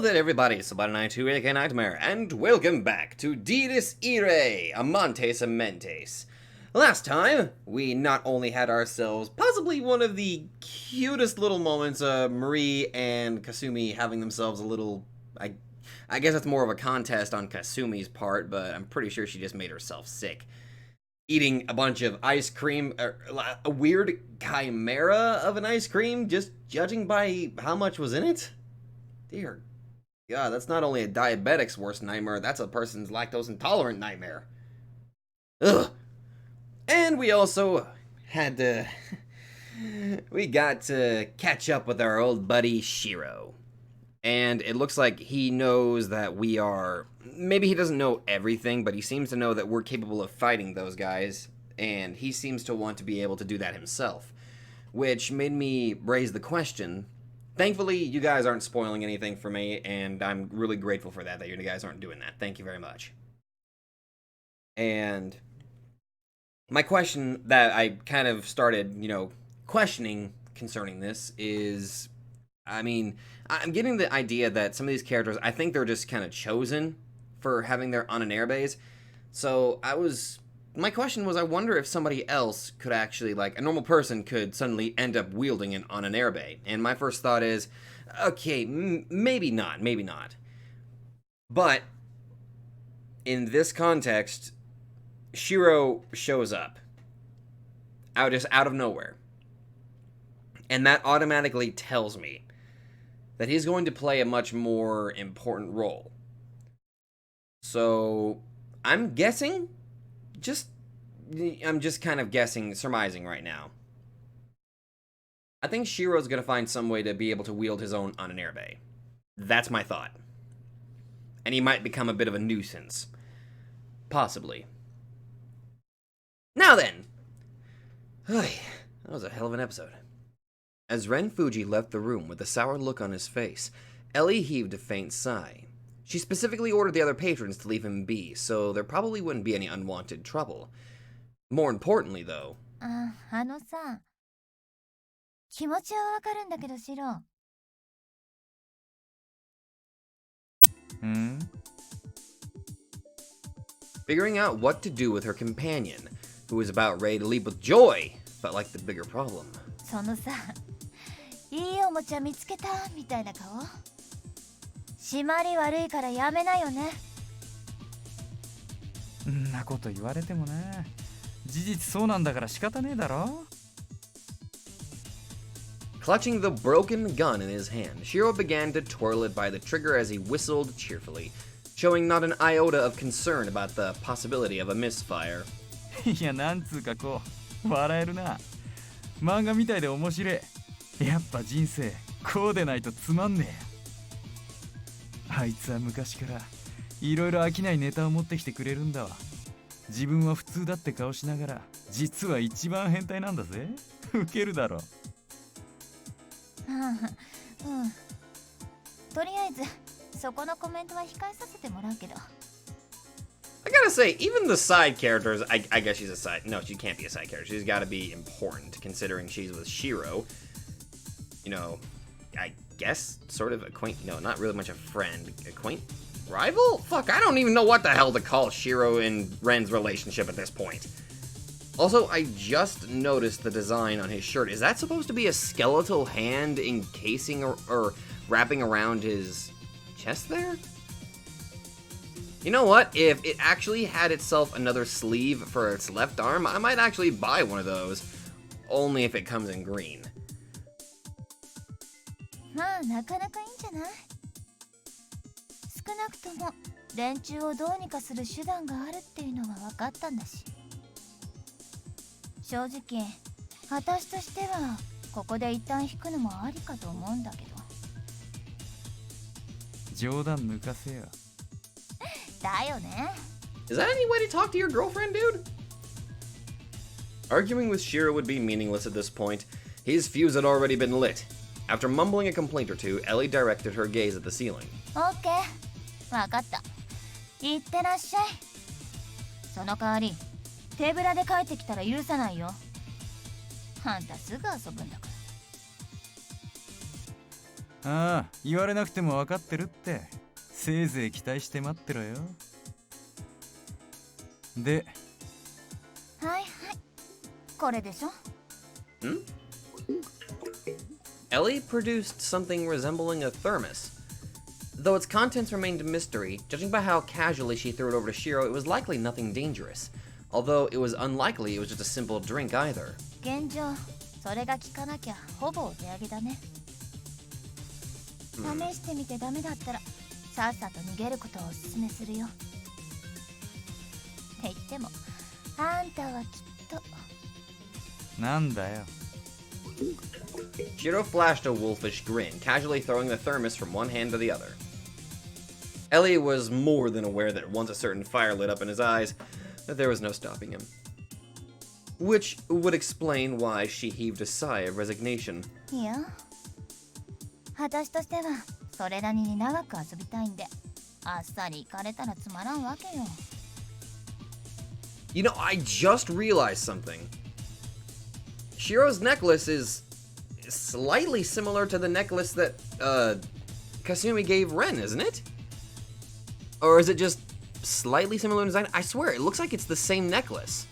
Hello there everybody, it's Irae Aka Nightmare, and welcome back to Irae Amantes Amentes. Last time, we not only had ourselves possibly one of the cutest little moments of Marie and Kasumi having themselves a little... I guess it's more of a contest on Kasumi's part, but I'm pretty sure she just made herself sick. Eating a bunch of ice cream, a weird chimera of an ice cream, just judging by how much was in it? Dear God, that's not only a diabetic's worst nightmare, that's a person's lactose intolerant nightmare. Ugh. And we also had to... we got to catch up with our old buddy Shiro. And it looks like he knows that we are... Maybe he doesn't know everything, but he seems to know that we're capable of fighting those guys. And he seems to want to be able to do that himself. Which made me raise the question... Thankfully, you guys aren't spoiling anything for me, and I'm really grateful for that you guys aren't doing that. Thank you very much. And my question that I kind of started, questioning concerning this is, I mean, I'm getting the idea that some of these characters, I think they're just kind of chosen for having their on an airbase. So my question was, I wonder if somebody else could actually, like, a normal person could suddenly end up wielding it on an airbase. And my first thought is, okay, maybe not. But, in this context, Shiro shows up. Just out of nowhere. And that automatically tells me that he's going to play a much more important role. So, I'm guessing... I'm just kind of surmising right now. I think Shiro's gonna find some way to be able to wield his own on an airbase. That's my thought. And he might become a bit of a nuisance. Possibly. Now then! That was a hell of an episode. As Ren Fuji left the room with a sour look on his face, Ellie heaved a faint sigh. She specifically ordered the other patrons to leave him be, so there probably wouldn't be any unwanted trouble. More importantly, though... Figuring out what to do with her companion, who was about ready to leap with joy, felt like the bigger problem. 締まり悪いからやめなよね。んなこと言われてもね。事実そうなんだから仕方ねえだろ。Clutching the broken gun in his hand, Shiro began to twirl it by the trigger as he whistled cheerfully, showing not an iota of concern about the possibility of a misfire. いや、なんつうかこう、笑えるな。漫画みたいで面白い。やっぱ人生、こうでないとつまんねえ。あいつは昔からいろいろ飽きないネタを持ってきてくれるんだわ。自分は普通だって顔しながら実は一番変態なんだぜ。ウケるだろ。とりあえずそこのコメントは控えさせてもらうけど。I gotta say, even the side characters, I guess she's a side... No, she can't be a side character. She's gotta be important, considering she's with Shiro. I guess sort of not really much a friend, rival? Fuck, I don't even know what the hell to call Shiro and Ren's relationship at this point. Also, I just noticed the design on his shirt. Is that supposed to be a skeletal hand encasing or wrapping around his chest there? You know what? If it actually had itself another sleeve for its left arm, I might actually buy one of those. Only if it comes in green. まあなかなかいいんじゃない？少なくとも連中をどうにかする手段があるっていうのは分かったんだし。正直、私としてはここで一旦引くのもありかと思うんだけど。冗談抜かせよ。だよね。Is that any way to talk to your girlfriend, dude? Arguing with Shiro would be meaningless at this point. His fuse had already been lit. After mumbling a complaint or two, Ellie directed her gaze at the ceiling. Okay. わかった。いってらっしゃい。その代わり、手ぶらで帰ってきたら許さないよ。あんたすぐ遊ぶんだから。ああ、言われなくても分かってるって。せいぜい期待して待ってろよ。で、はいはい。これでしょ。Hmm? Ellie produced something resembling a thermos. Though its contents remained a mystery, judging by how casually she threw it over to Shiro, it was likely nothing dangerous. Although it was unlikely it was just a simple drink either. 現状、それが効かなきゃほぼお手上げだね。試してみてダメだったら、さっさと逃げることをお勧めするよ。って言っても、あんたはきっと。なんだよ。Shiro flashed a wolfish grin, casually throwing the thermos from one hand to the other. Ellie was more than aware that once a certain fire lit up in his eyes, that there was no stopping him. Which would explain why she heaved a sigh of resignation. いや、私としてはそれなりに長く遊びたいんで、あっさり行かれたらつまらんわけよ。You know, I just realized something. Shiro's necklace is slightly similar to the necklace that, Kasumi gave Ren, isn't it? Or is it just slightly similar in design? I swear, it looks like it's the same necklace.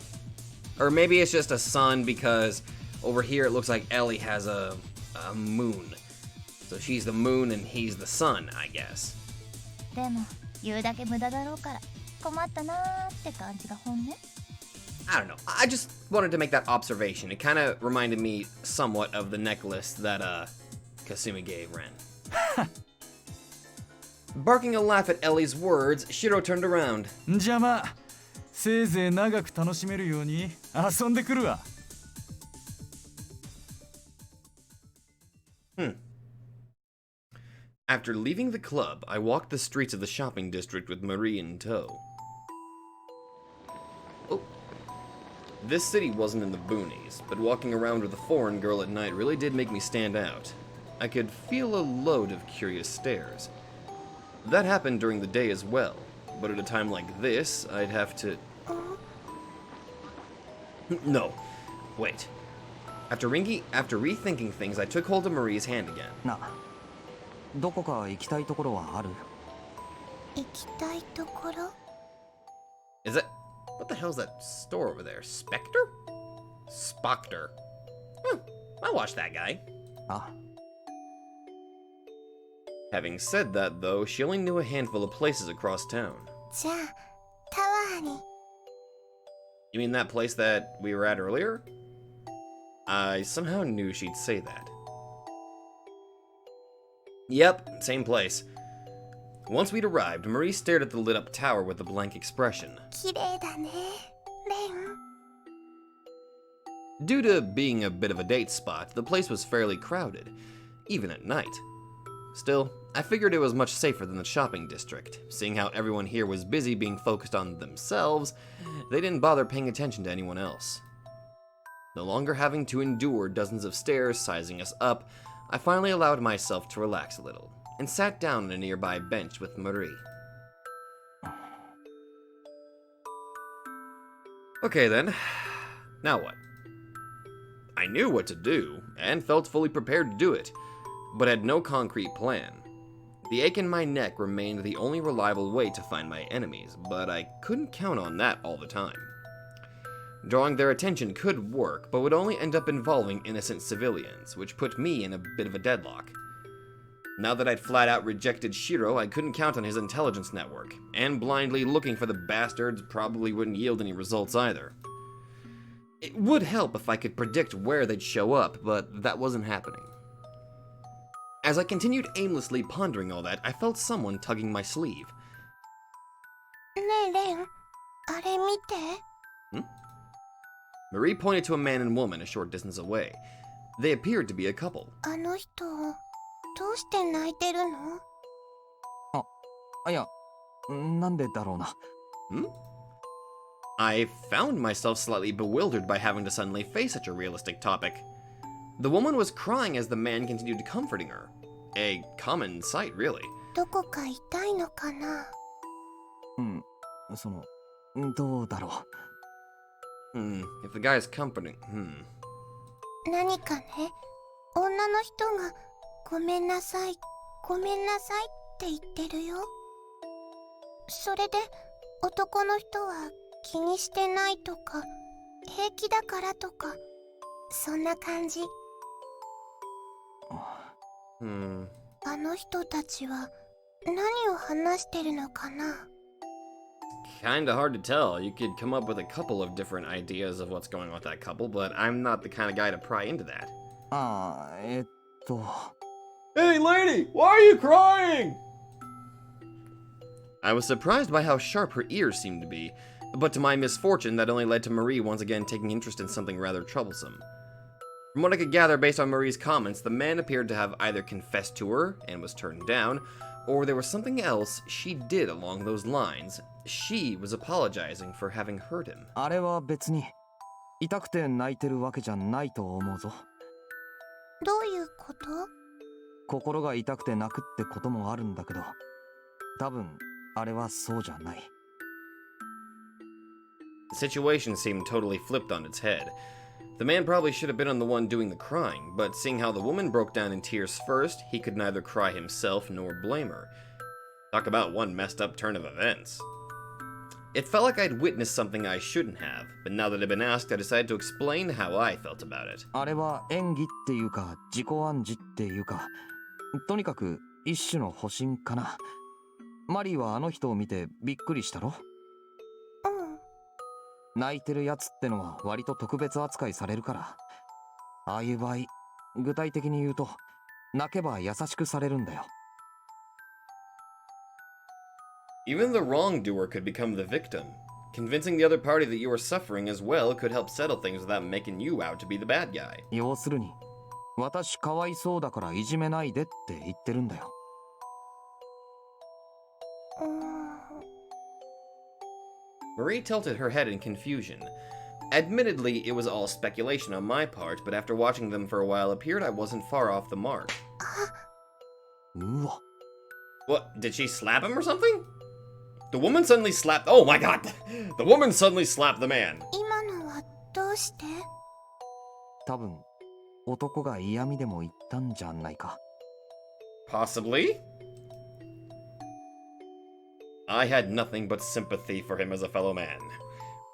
Or maybe it's just a sun because over here it looks like Ellie has a moon. So she's the moon and he's the sun, I guess. でも言うだけ無駄だろうから困ったなーって感じが本音。I don't know. I just wanted to make that observation. It kind of reminded me somewhat of the necklace that Kasumi gave Ren. Barking a laugh at Ellie's words, Shiro turned around. じゃあまあ、せいぜい長く楽しめるように遊んでくるわ。After leaving the club, I walked the streets of the shopping district with Marie in tow. Oh. This city wasn't in the boonies, but walking around with a foreign girl at night really did make me stand out. I could feel a load of curious stares. That happened during the day as well, but at a time like this, I'd have to... No, wait. After rethinking things, I took hold of Marie's hand again. な、どこか行きたいところはある？行きたいところ？ Is that... What the hell's that store over there? Spectre? Spoctor. I'll watch that guy. あ、Having said that, though, she only knew a handful of places across town. じゃあタワーに。 You mean that place that we were at earlier? I somehow knew she'd say that. Yep, same place. Once we'd arrived, Marie stared at the lit-up tower with a blank expression. 綺麗だね、レン。 Due to being a bit of a date spot, the place was fairly crowded, even at night. Still, I figured it was much safer than the shopping district. Seeing how everyone here was busy being focused on themselves, they didn't bother paying attention to anyone else. No longer having to endure dozens of stares sizing us up, I finally allowed myself to relax a little, and sat down on a nearby bench with Marie. Okay then, now what? I knew what to do, and felt fully prepared to do it, but had no concrete plan. The ache in my neck remained the only reliable way to find my enemies, but I couldn't count on that all the time. Drawing their attention could work, but would only end up involving innocent civilians, which put me in a bit of a deadlock. Now that I'd flat out rejected Shiro, I couldn't count on his intelligence network, and blindly looking for the bastards probably wouldn't yield any results either. It would help if I could predict where they'd show up, but that wasn't happening. As I continued aimlessly pondering all that, I felt someone tugging my sleeve. ねえレン、あれ見て。 Marie pointed to a man and woman a short distance away. They appeared to be a couple. あの人、どうして泣いてるの？あ、いや、なんでだろうな。I found myself slightly bewildered by having to suddenly face such a realistic topic. The woman was crying as the man continued comforting her. A common sight, really. どこか痛いのかな？その、どうだろう。If the guy's comforting, 何かね、女の人がごめんなさい、ごめんなさいって言ってるよ。それで男の人は気にしてないとか平気だからとかそんな感じ。あの人たちは何を話してるのかな。 Kinda hard to tell. You could come up with a couple of different ideas of what's going on with that couple, but I'm not the kind of guy to pry into that. ああ、Hey, lady! Why are you crying? I was surprised by how sharp her ears seemed to be, but to my misfortune, that only led to Marie once again taking interest in something rather troublesome. From what I could gather based on Marie's comments, the man appeared to have either confessed to her and was turned down, or there was something else she did along those lines. She was apologizing for having hurt him. あれは別に痛くて泣いてるわけじゃないと思うぞ。どういうこと？心が痛くて泣くってこともあるんだけど、多分あれはそうじゃない。The situation seemed totally flipped on its head. The man probably should have been on the one doing the crying, but seeing how the woman broke down in tears first, he could neither cry himself nor blame her. Talk about one messed up turn of events. It felt like I'd witnessed something I shouldn't have, but now that I'd been asked, I decided to explain how I felt about it. あれは演技っていうか自己暗示っていうか、とにかく一種の保身かな。マリーはあの人を見てびっくりしたろ？泣いてるやつってのは割と特別扱いされるから。ああいう場合、具体的に言うと泣けば優しくされるんだよ。Even the wrongdoer could become the victim. Convincing the other party that you were suffering as well could help settle things without making you out to be the bad guy. 要するに、私かわいそうだからいじめないでって言ってるんだよ。Marie tilted her head in confusion. Admittedly, it was all speculation on my part, but after watching them for a while, it appeared I wasn't far off the mark. うわ。 What, did she slap him or something? The woman suddenly slapped— oh my god! The woman suddenly slapped the man. 今のはどうして？多分、男が嫌味でも言ったんじゃないか。Possibly? I had nothing but sympathy for him as a fellow man.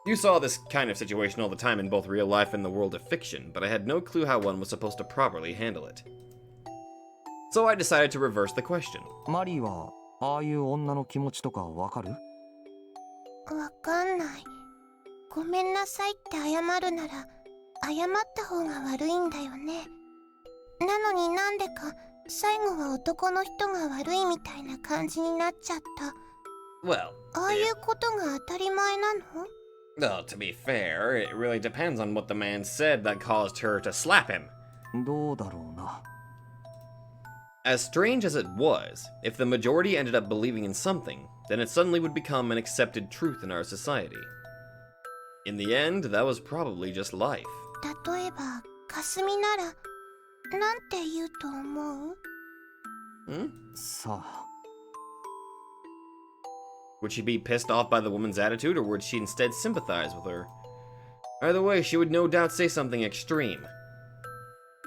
You saw this kind of situation all the time in both real life and the world of fiction, but I had no clue how one was supposed to properly handle it. So I decided to reverse the question. マリーはああいう女の気持ちとかわかる？わかんない。ごめんなさいって謝るなら謝った方が悪いんだよね。なのになんでか最後は男の人が悪いみたいな感じになっちゃった。Well, ああいうことが当たり前なの？ well, to be fair, it really depends on what the man said that caused her to slap him. どうだろうな。As strange as it was, if the majority ended up believing in something, then it suddenly would become an accepted truth in our society. In the end, that was probably just life. 例えば、かすみなら、なんて言うと思う？ さあ。 Would she be pissed off by the woman's attitude, or would she instead sympathize with her? Either way, she would no doubt say something extreme.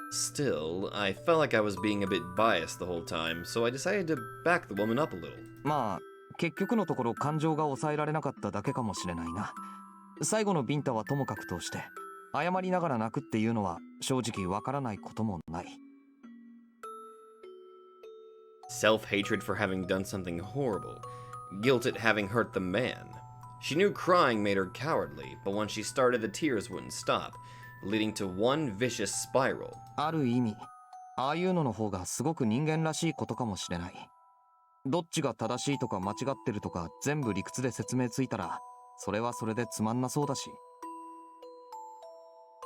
Still, I felt like I was being a bit biased the whole time, so I decided to back the woman up a little. まあ、結局のところ感情が抑えられなかっただけかもしれないな。最後のビンタはともかくとして、謝りながら泣くっていうのは正直わからないこともない。Self-hatred for having done something horrible. Guilt at having hurt the man. She knew crying made her cowardly, but once she started, the tears wouldn't stop, leading to one vicious spiral. ある意味、ああいうのの方がすごく人間らしいことかもしれない。どっちが正しいとか間違ってるとか全部理屈で説明ついたら、それはそれでつまんなそうだし。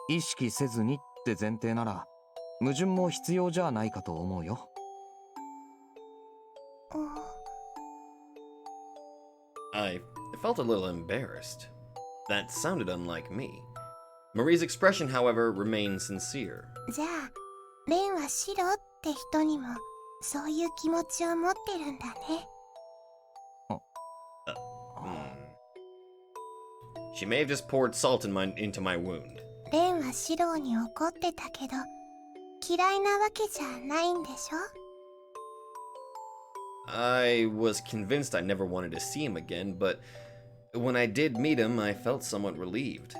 意識せずにって前提なら、矛盾も必要じゃないかと思うよ。I felt a little embarrassed. That sounded unlike me. Marie's expression, however, remained sincere. じゃあ、レンはシロって人にもそういう気持ちを持ってるんだね。She may have just poured salt into my wound. レンはシロに怒ってたけど、嫌いなわけじゃないんでしょ？ I was convinced I never wanted to see him again, but when I did meet him, I felt somewhat relieved.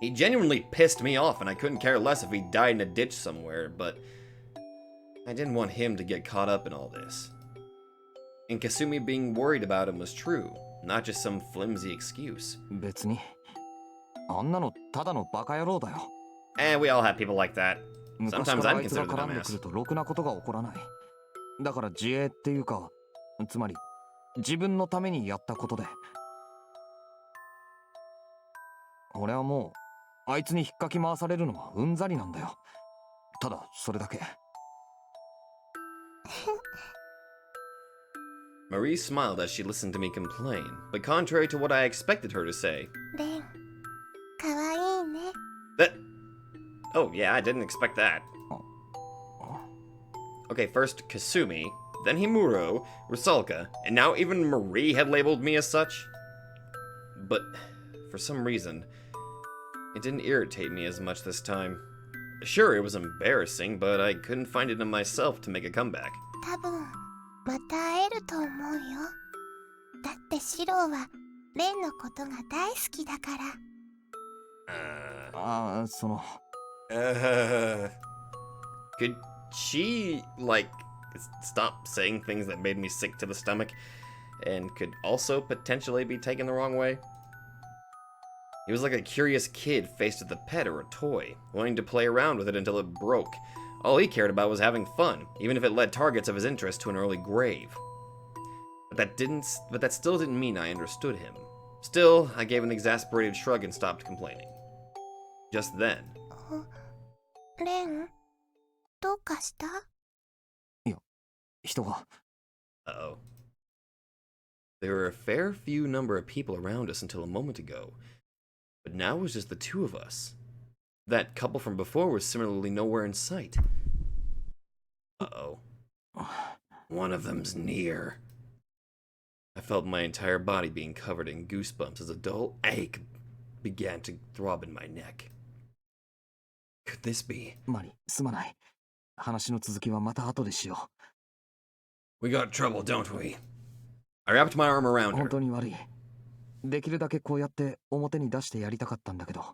He genuinely pissed me off, and I couldn't care less if he died in a ditch somewhere, but I didn't want him to get caught up in all this. And Kasumi being worried about him was true, not just some flimsy excuse. 別に。あんなのただのバカ野郎だよ。And we all have people like that. 昔 Sometimes から I'm あいつが considered the 絡んでく dumbass. るとろくなことが起こらない。だから自衛っていうか、つまり自分のためにやったことで。俺はもうあいつに引っかき回されるのはうんざりなんだよ。ただそれだけ。Marie smiled as she listened to me complain, but contrary to what I expected her to say. レン、かわいいね。 That. Oh, yeah, I didn't expect that. Okay, first Kasumi, then Himuro, Rusalka, and now even Marie had labeled me as such. But for some reason, it didn't irritate me as much this time. Sure, it was embarrassing, but I couldn't find it in myself to make a comeback. 多分また会えると思うよ。だってシロはレンのことが大好きだから。ああ、その。Could she, like, stop saying things that made me sick to the stomach, and could also potentially be taken the wrong way? He was like a curious kid faced with a pet or a toy, wanting to play around with it until it broke. All he cared about was having fun, even if it led targets of his interest to an early grave. But that still didn't mean I understood him. Still, I gave an exasperated shrug and stopped complaining. Just then. レン、どうかした？人が。Uh-oh. There were a fair few number of people around us until a moment ago, but now it was just the two of us. That couple from before was similarly nowhere in sight. Uh-oh. One of them's near. I felt my entire body being covered in goosebumps as a dull ache began to throb in my neck. Could this be? マリ、すまない。話の続きはまた後でしよ We got trouble, don't we? I wrapped my arm う。 around 本 her. 当に悪い。できるだけこうやって表に出してやりたかったんだけど。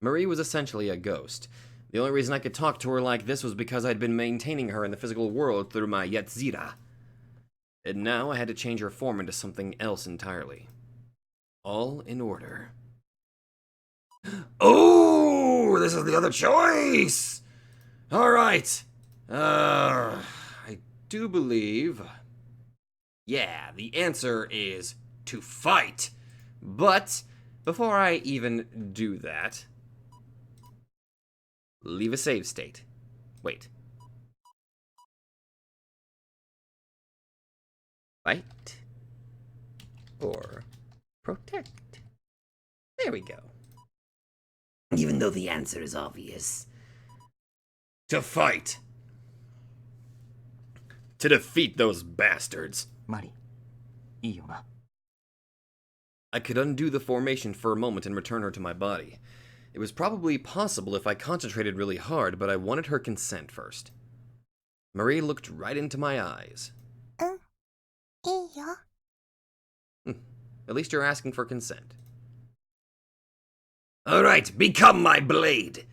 Marie was essentially a ghost. The only reason I could talk to her like this was because I'd been maintaining her in the physical world through my Yetzira. And now I had to change her form into something else entirely. All in order. Oh, this is the other choice! Alright. I do believe... Yeah, the answer is to fight. But before I even do that... Leave a save state. Wait. Fight. Or protect. There we go. Even though the answer is obvious. To fight. To defeat those bastards. マリ、いいよな。I could undo the formation for a moment and return her to my body. It was probably possible if I concentrated really hard, but I wanted her consent first. Marie looked right into my eyes. いいよ。 At least you're asking for consent. Alright, become my blade!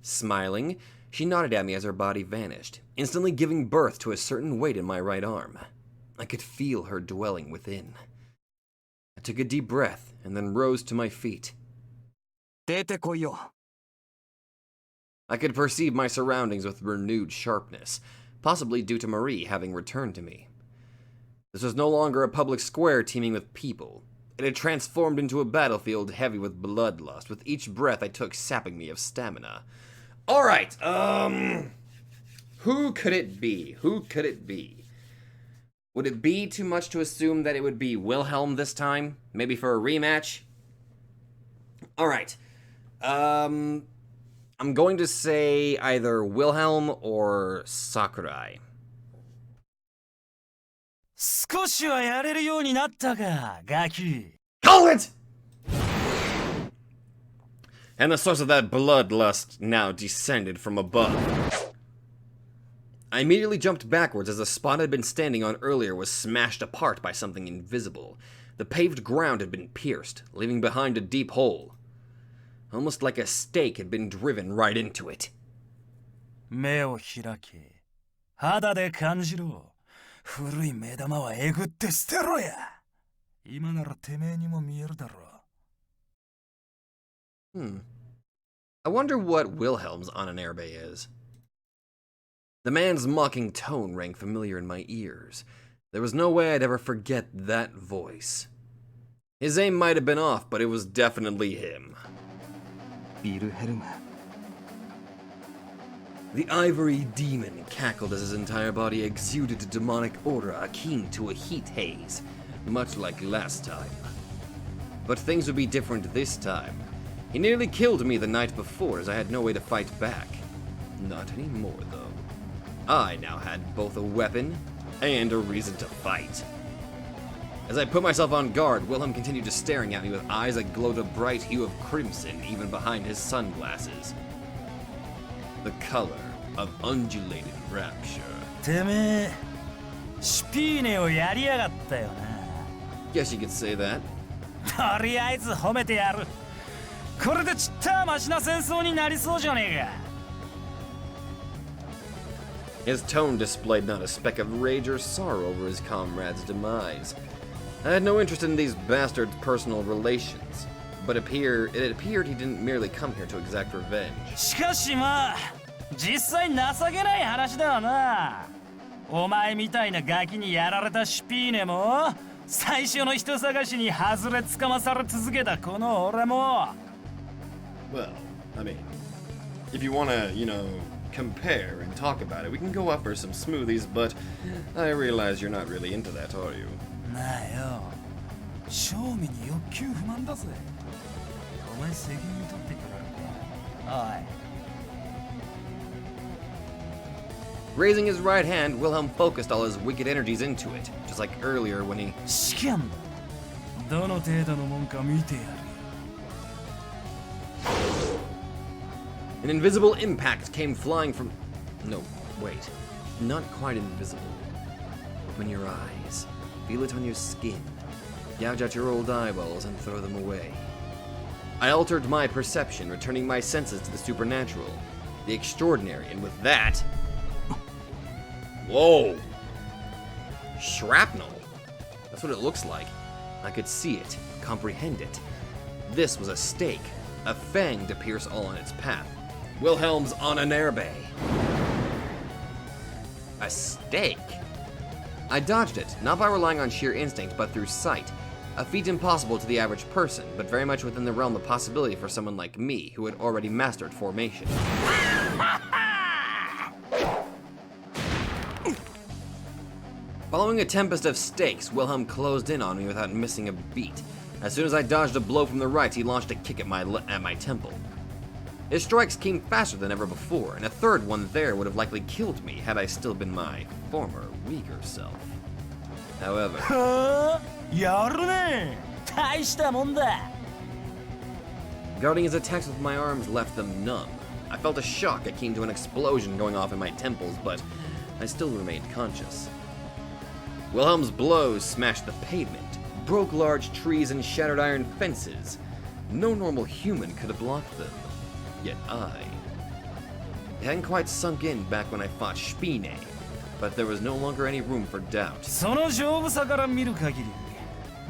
Smiling, she nodded at me as her body vanished, instantly giving birth to a certain weight in my right arm. I could feel her dwelling within. I took a deep breath and then rose to my feet. 出てこいよ。 I could perceive my surroundings with renewed sharpness, possibly due to Marie having returned to me. This was no longer a public square teeming with people. It had transformed into a battlefield heavy with bloodlust, with each breath I took sapping me of stamina. Alright, who could it be? Who could it be? Would it be too much to assume that it would be Wilhelm this time? Maybe for a rematch? Alright. I'm going to say either Wilhelm or Sakurai. 少しはやれるようになったか、ガキ。 Call it! And the source of that bloodlust now descended from above. I immediately jumped backwards as the spot I'd been standing on earlier was smashed apart by something invisible. The paved ground had been pierced, leaving behind a deep hole. Almost like a stake had been driven right into it. 目を開け。肌で感じろ。古い目玉はえぐって捨てろや。今ならてめえにも見えるだろう。I wonder what Wilhelm's Amantes is. The man's mocking tone rang familiar in my ears. There was no way I'd ever forget that voice. His aim might have been off, but it was definitely him. Wilhelm. The ivory demon cackled as his entire body exuded a demonic aura akin to a heat haze, much like last time. But things would be different this time. He nearly killed me the night before as I had no way to fight back. Not anymore, though. I now had both a weapon and a reason to fight. As I put myself on guard, Wilhelm continued to staring at me with eyes that glowed a bright hue of crimson even behind his sunglasses. The color of undulated rapture. てめえ、シピーネをやりやがったよな。Guess you could say that. とりあえず褒めてやる。これでちったマシな戦争になりそうじゃねえか。His tone displayed not a speck of rage or sorrow over his comrade's demise. I had no interest in these bastards' personal relations, but it appeared he didn't merely come here to exact revenge. しかしまあ、実際情けない話だわな。お前みたいなガキにやられたシピーネも、最初の人探しに外れつかまされ続けたこの俺も。Well, I mean, if you wanna, compare and talk about it, we can go up for some smoothies, but I realize you're not really into that, are you? なあよ、正味に欲求不満だぜ。お前責任取ってくれるか。おい。Raising his right hand, Wilhelm focused all his wicked energies into it, just like earlier when he... 試験だ。どの程度のもんか見てやる。An invisible impact came flying from... No, wait. Not quite invisible. Open your eyes. Feel it on your skin. Gouge out your old eyeballs and throw them away. I altered my perception, returning my senses to the supernatural, the extraordinary, and with that... Whoa! Shrapnel. That's what it looks like. I could see it, comprehend it. This was a stake, a fang to pierce all on its path. Wilhelm's Amantes. A stake? I dodged it, not by relying on sheer instinct, but through sight. A feat impossible to the average person, but very much within the realm of possibility for someone like me, who had already mastered formation. Following a tempest of stakes, Wilhelm closed in on me without missing a beat. As soon as I dodged a blow from the right, he launched a kick at my temple. His strikes came faster than ever before, and a third one there would have likely killed me had I still been my former, weaker self. However... やるね。大したもんだ。 Guarding his attacks with my arms left them numb. I felt a shock akin to an explosion going off in my temples, but I still remained conscious. Wilhelm's blows smashed the pavement, broke large trees and shattered iron fences. No normal human could have blocked them. Yet it hadn't quite sunk in back when I fought Spine, but there was no longer any room for doubt. その丈夫さから見る限り、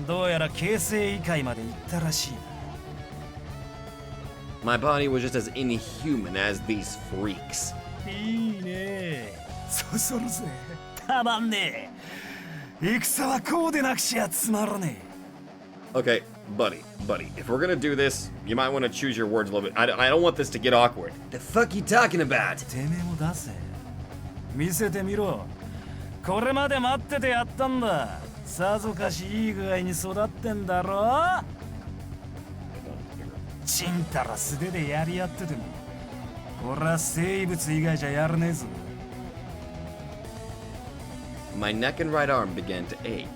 どうやら形成異界まで行ったらしいな。My body was just as inhuman as these freaks. いいね。そそるぜ。たまんねえ。戦はこうでなくしゃつまらねえ。 Okay, buddy, if we're gonna do this, you might want to choose your words a little bit. I don't want this to get awkward. The fuck you talking about? てめえも出せ。見せてみろ。これまで待っててやったんだ。さぞかしいい具合に育ってんだろ。ちんたら素手でやり合ってても、俺は生物以外じゃやらねえぞ。 My neck and right arm began to ache,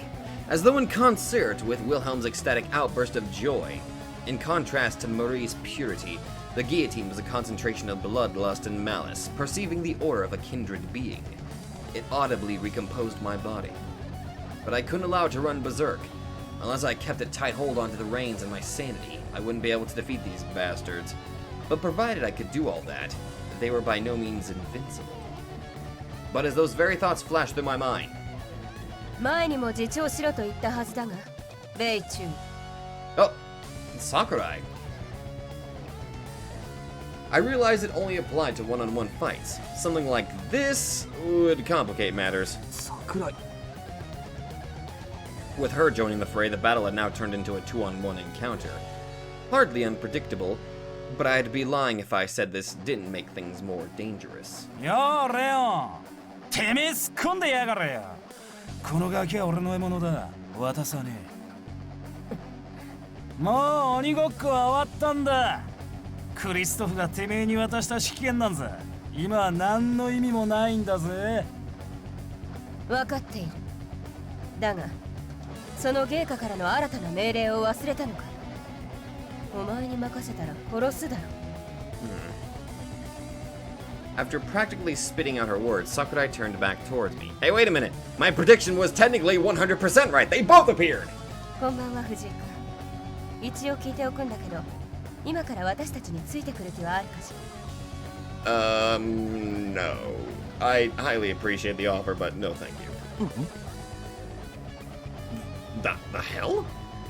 as though in concert with Wilhelm's ecstatic outburst of joy. In contrast to Marie's purity, The guillotine was a concentration of bloodlust and malice, perceiving the aura of a kindred being. It audibly recomposed my body. But I couldn't allow it to run berserk. Unless I kept a tight hold onto the reins and my sanity, I wouldn't be able to defeat these bastards. But provided I could do all that, they were by no means invincible. But as those very thoughts flashed through my mind, 前にも自重しろと言ったはずだが、米中。oh, Sakurai. I realized it only applied to one-on-one fights. Something like this would complicate matters. Sakurai. With her joining the fray, the battle had now turned into a two-on-one encounter. Hardly unpredictable, but I'd be lying if I said this didn't make things more dangerous. よーレオン、てめえ突っ込んでやがれよ。このガキは俺の獲物だ。渡さねえ。もう鬼ごっこは終わったんだ。クリストフがてめえに渡した指揮権なんざ今は何の意味もないんだぜ。分かっている。だが、その芸家からの新たな命令を忘れたのか。お前に任せたら殺すだろ。After practically spitting out her words, Sakurai turned back towards me. Hey, wait a minute! My prediction was technically 100% right! They both appeared! こんばんは、藤井君。一応聞いておくんだけど、今から私たちについてくる気はあるかしら。No. I highly appreciate the offer, but no thank you. The hell?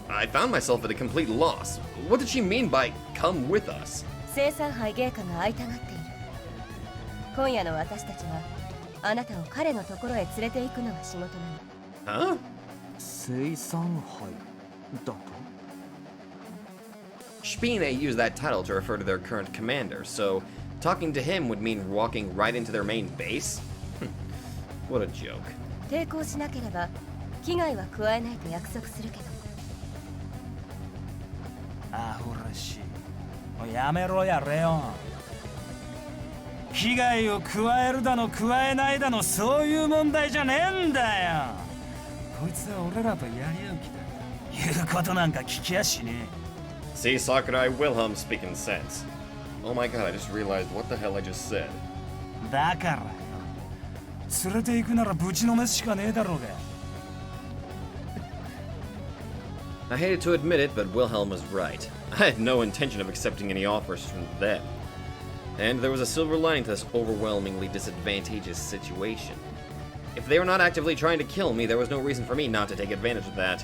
I found myself at a complete loss. What did she mean by come with us? 生産杯芸家が会いたがっている。今夜の私たちはあなたを彼のところへ連れて行くのが仕事なの。Huh? 生産杯だと Spine used that title to refer to their current commander, so talking to him would mean walking right into their main base? What a joke. 抵抗しなければ危害は加えないと約束するけど。アホらしい。もうやめろやレオン。危害を加えるだの加えないだのそういう問題じゃねえんだよ。こいつは俺らとやり合う気だ。言うことなんか聞きやしねえ。See, Sakurai Wilhelm speaking sense. Oh my god, I just realized what the hell I just said. だからよ。連れて行くならぶちのめすしかねえだろうが。I hated to admit it, but Wilhelm was right. I had no intention of accepting any offers from them. And there was a silver lining to this overwhelmingly disadvantageous situation. If they were not actively trying to kill me, there was no reason for me not to take advantage of that.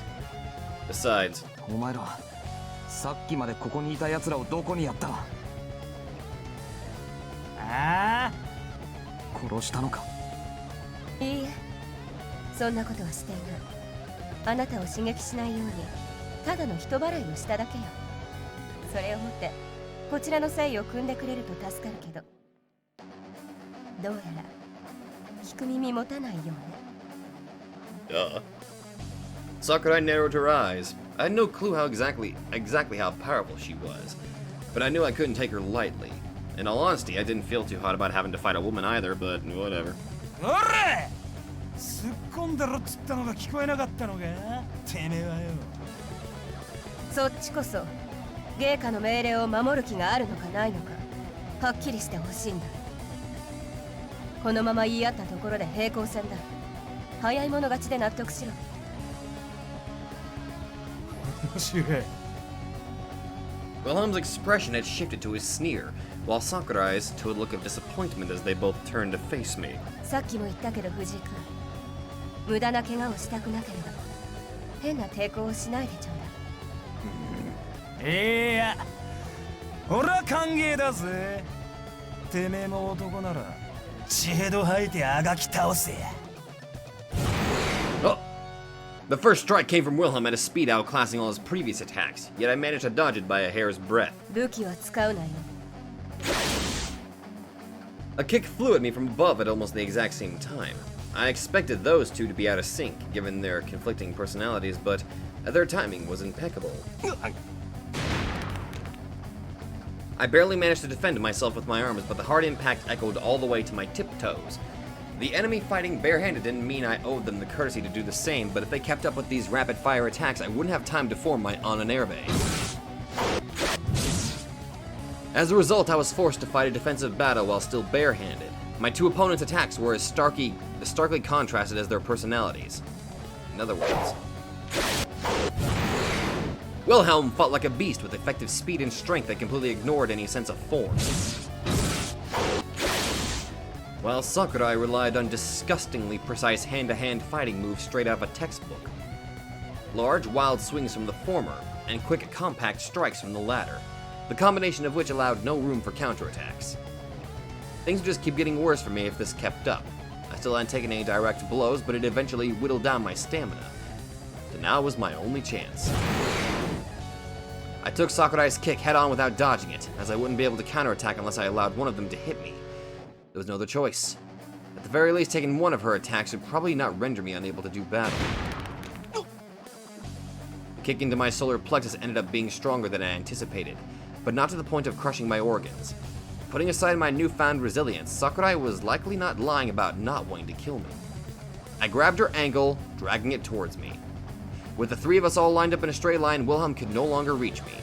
Besides, お前らさっきまでここにいた奴らをどこにやった？ああ？殺したのか？いいえ、そんなことはしていない。あなたを刺激しないようにただの人払いをしただけよ。それをもってこちらの誠意を汲んでくれると助かるけど、どうやら聞く耳持たないようね。Sakurai narrowed her eyes. I had no clue how exactly how powerful she was, but I knew I couldn't take her lightly. In all honesty, I didn't feel too hot about having to fight a woman either, but whatever. おら！突っ込んだろっつったのが聞こえなかったのか？てめえはよ。そっちこそ芸家の命令を守る気があるのかないのかはっきりしてほしいんだ。このまま言い合ったところで平行線だ。早い者勝ちで納得しろ。面白い。Wilhelm's expression had shifted to a sneer, while Sakurai's to a look of disappointment as they both turned to face me. さっきも言ったけど藤井君、無駄な怪我をしたくなければ変な抵抗をしないでちょうだい。いや、俺は歓迎だぜ。てめえも男なら血へど吐いてあがき倒せや。Oh! The first strike came from Wilhelm at a speed outclassing all his previous attacks, yet I managed to dodge it by a hair's breadth. 武器は使うなよ。A kick flew at me from above at almost the exact same time. I expected those two to be out of sync, given their conflicting personalities, but their timing was impeccable. I barely managed to defend myself with my arms, but the hard impact echoed all the way to my tiptoes. The enemy fighting barehanded didn't mean I owed them the courtesy to do the same, but if they kept up with these rapid-fire attacks, I wouldn't have time to form my on-an-air base. As a result, I was forced to fight a defensive battle while still barehanded. My two opponents' attacks were as starkly contrasted as their personalities. In other words, Wilhelm fought like a beast with effective speed and strength that completely ignored any sense of form, while Sakurai relied on disgustingly precise hand-to-hand fighting moves straight out of a textbook. Large, wild swings from the former, and quick, compact strikes from the latter, the combination of which allowed no room for counterattacks. Things would just keep getting worse for me if this kept up. I still hadn't taken any direct blows, but it eventually whittled down my stamina. So now was my only chance. I took Sakurai's kick head-on without dodging it, as I wouldn't be able to counterattack unless I allowed one of them to hit me. There was no other choice. At the very least, taking one of her attacks would probably not render me unable to do battle. The kick into my solar plexus ended up being stronger than I anticipated, but not to the point of crushing my organs. Putting aside my newfound resilience, Sakurai was likely not lying about not wanting to kill me. I grabbed her ankle, dragging it towards me. With the three of us all lined up in a straight line, Wilhelm could no longer reach me.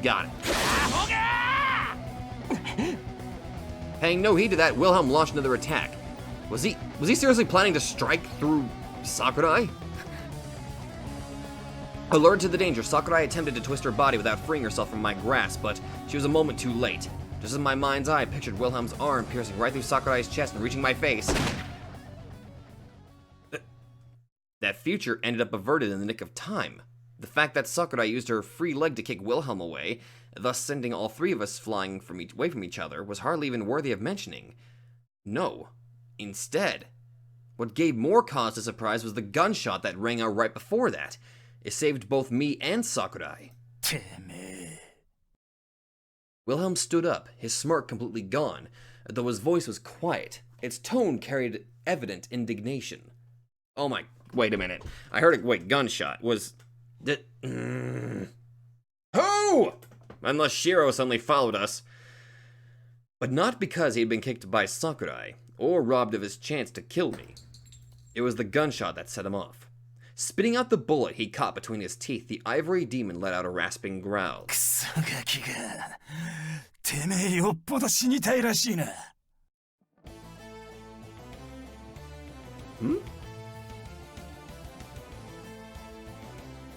Got it. Paying no heed to that, Wilhelm launched another attack. Was he seriously planning to strike through Sakurai? Alerted to the danger, Sakurai attempted to twist her body without freeing herself from my grasp, but she was a moment too late. Just as my mind's eye pictured Wilhelm's arm piercing right through Sakurai's chest and reaching my face, that future ended up averted in the nick of time. The fact that Sakurai used her free leg to kick Wilhelm away, thus sending all three of us flying away from each other, was hardly even worthy of mentioning. No. Instead, what gave more cause to surprise was the gunshot that rang out right before that. It saved both me and Sakurai. Wilhelm stood up, his smirk completely gone, though his voice was quiet. Its tone carried evident indignation. Oh my... Wait a minute. I heard a... Wait, gunshot. Was... Who? Unless Shiro suddenly followed us. But not because he had been kicked by Sakurai, or robbed of his chance to kill me. It was the gunshot that set him off. Spitting out the bullet he caught between his teeth, the ivory demon let out a rasping growl. Hmm?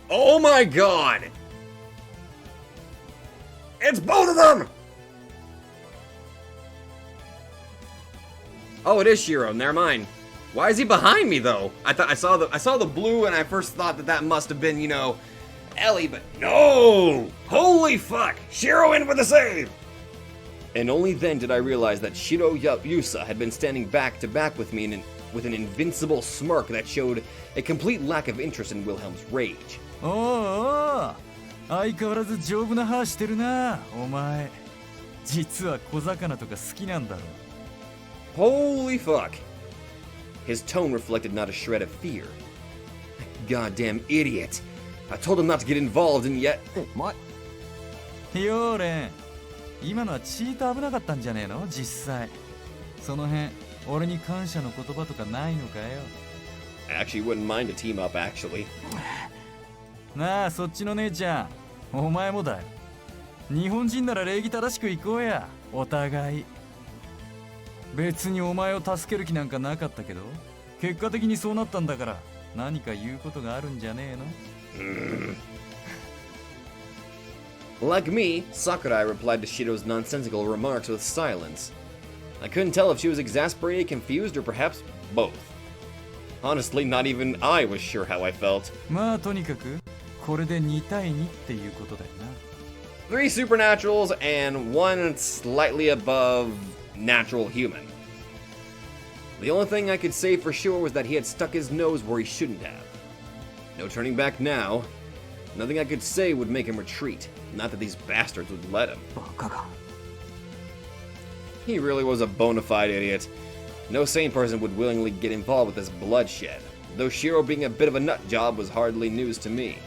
Oh my god! It's both of them! Oh, it is Shiro, never mind. Why is he behind me though? I saw the blue and I first thought that must have been, you know, Ellie, but no! Holy fuck! Shiro in for the save! And only then did I realize that Shiro Yusa had been standing back to back with me with an invincible smirk that showed a complete lack of interest in Wilhelm's rage. Oh, 相変わらず丈夫な歯してるな、お前。実は小魚とか好きなんだろ。Holy fuck. His tone reflected not a shred of fear. Goddamn idiot. I told him not to get involved and yet... What? ヨーレン、今のはチート危なかったんじゃねえの実際。その辺、俺に感謝の言葉とかないのかよ。I actually wouldn't mind a team up, actually. なあ、そっちの姉ちゃん、お前もだよ。日本人なら礼儀正しく行こうや、お互い。別にお前を助ける気なんかなかったけど、結果的にそうなったんだから、何か言うことがあるんじゃねえの？ Like me, Sakurai replied to Shiro's nonsensical remarks with silence. I couldn't tell if she was exasperated, confused, or perhaps both. Honestly, not even I was sure how I felt. まあとにかく、これで2対2っていうことだよな。3 supernaturals and 1 slightly above natural human. The only thing I could say for sure was that he had stuck his nose where he shouldn't have. No turning back now. Nothing I could say would make him retreat. Not that these bastards would let him. He really was a bona fide idiot. No sane person would willingly get involved with this bloodshed, though Shiro being a bit of a nut job was hardly news to me.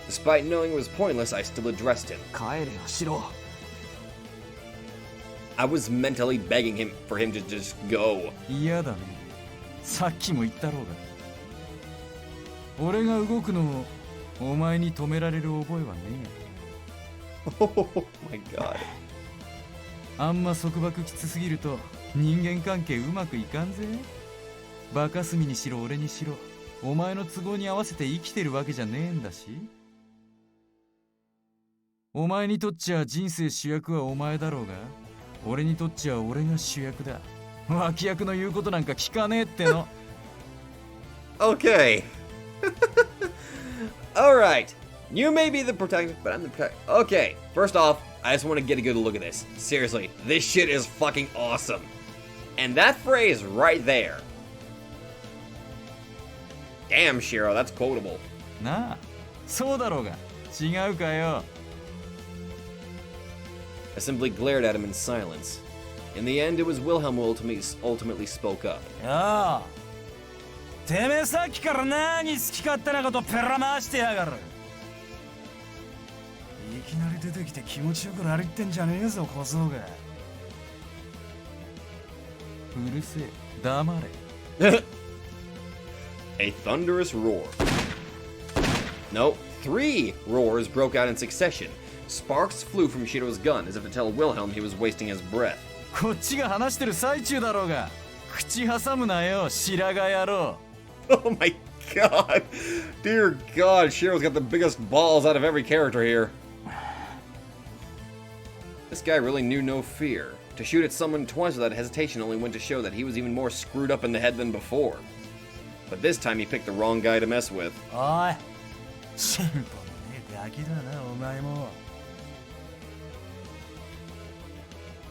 Despite knowing it was pointless, I still addressed him. I was mentally begging him for him to just go. 嫌だね。さっきも言ったろうが。俺が動くのをお前に止められる覚えはね Oh my god. あんま束縛きつすぎると人間関係うまくいかんぜ。バカスミにしろ俺にしろ、お前の都合に合わせて生きてるわけじゃねえんだし。お前にとっちゃ人生主役はお前だろうが、俺にとっちゃ俺が主役だ。脇役の言うことなんか聞かねえっての。Okay. Alright. You may be the protector, but I'm the protector. Okay. First off, I just want to get a good look at this. Seriously, this shit is fucking awesome. And that phrase right there. Damn, Shiro, that's quotable. なあ、そうだろうが。違うかよ。I simply glared at him in silence. In the end, it was Wilhelm who ultimately spoke up. よあ、てめえさっきから何好き勝手なことペラ回してやがる。いきなり出てきて気持ちよくなりってんじゃねえぞ、小僧が。うるせえ、黙れ。A thunderous roar. No, 3 roars broke out in succession. Sparks flew from Shiro's gun as if to tell Wilhelm he was wasting his breath. こっちが話してる最中だろうが。口挟むなよ、白髪野郎。Oh my god. Dear god, Shiro's got the biggest balls out of every character here. This guy really knew no fear. To shoot at someone twice without hesitation only went to show that he was even more screwed up in the head than before. But this time he picked the wrong guy to mess with. おい、進歩のねえガキだな、お前も。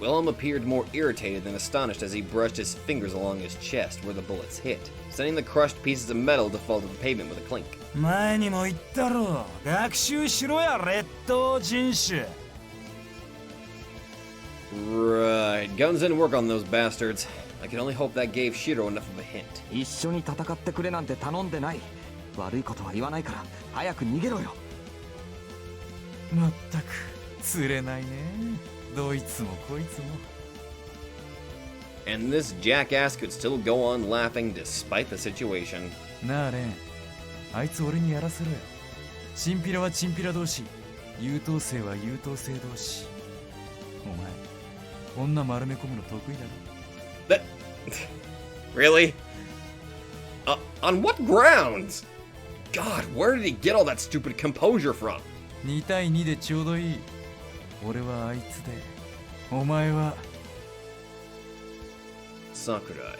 Wilhelm appeared more irritated than astonished as he brushed his fingers along his chest where the bullets hit, sending the crushed pieces of metal to fall to the pavement with a clink. 前にも言ったろ、学習しろや、劣等人種。Right, guns didn't work on those bastards. I can only hope that gave Shiro enough of a hint. 一緒に戦ってくれなんて頼んでない。悪いことは言わないから早く逃げろよ。まったく釣れないね、どいつもこいつも。 And this jackass could still go on laughing despite the situation. なあレン、あいつ俺にやらせろよ。チンピラはチンピラ同士、優等生は優等生同士。お前、女丸め込むの得意だろ。That... Really? On what grounds? God, where did he get all that stupid composure from? 2対2でちょうどいい。俺はあいつで、お前は。Sakurai.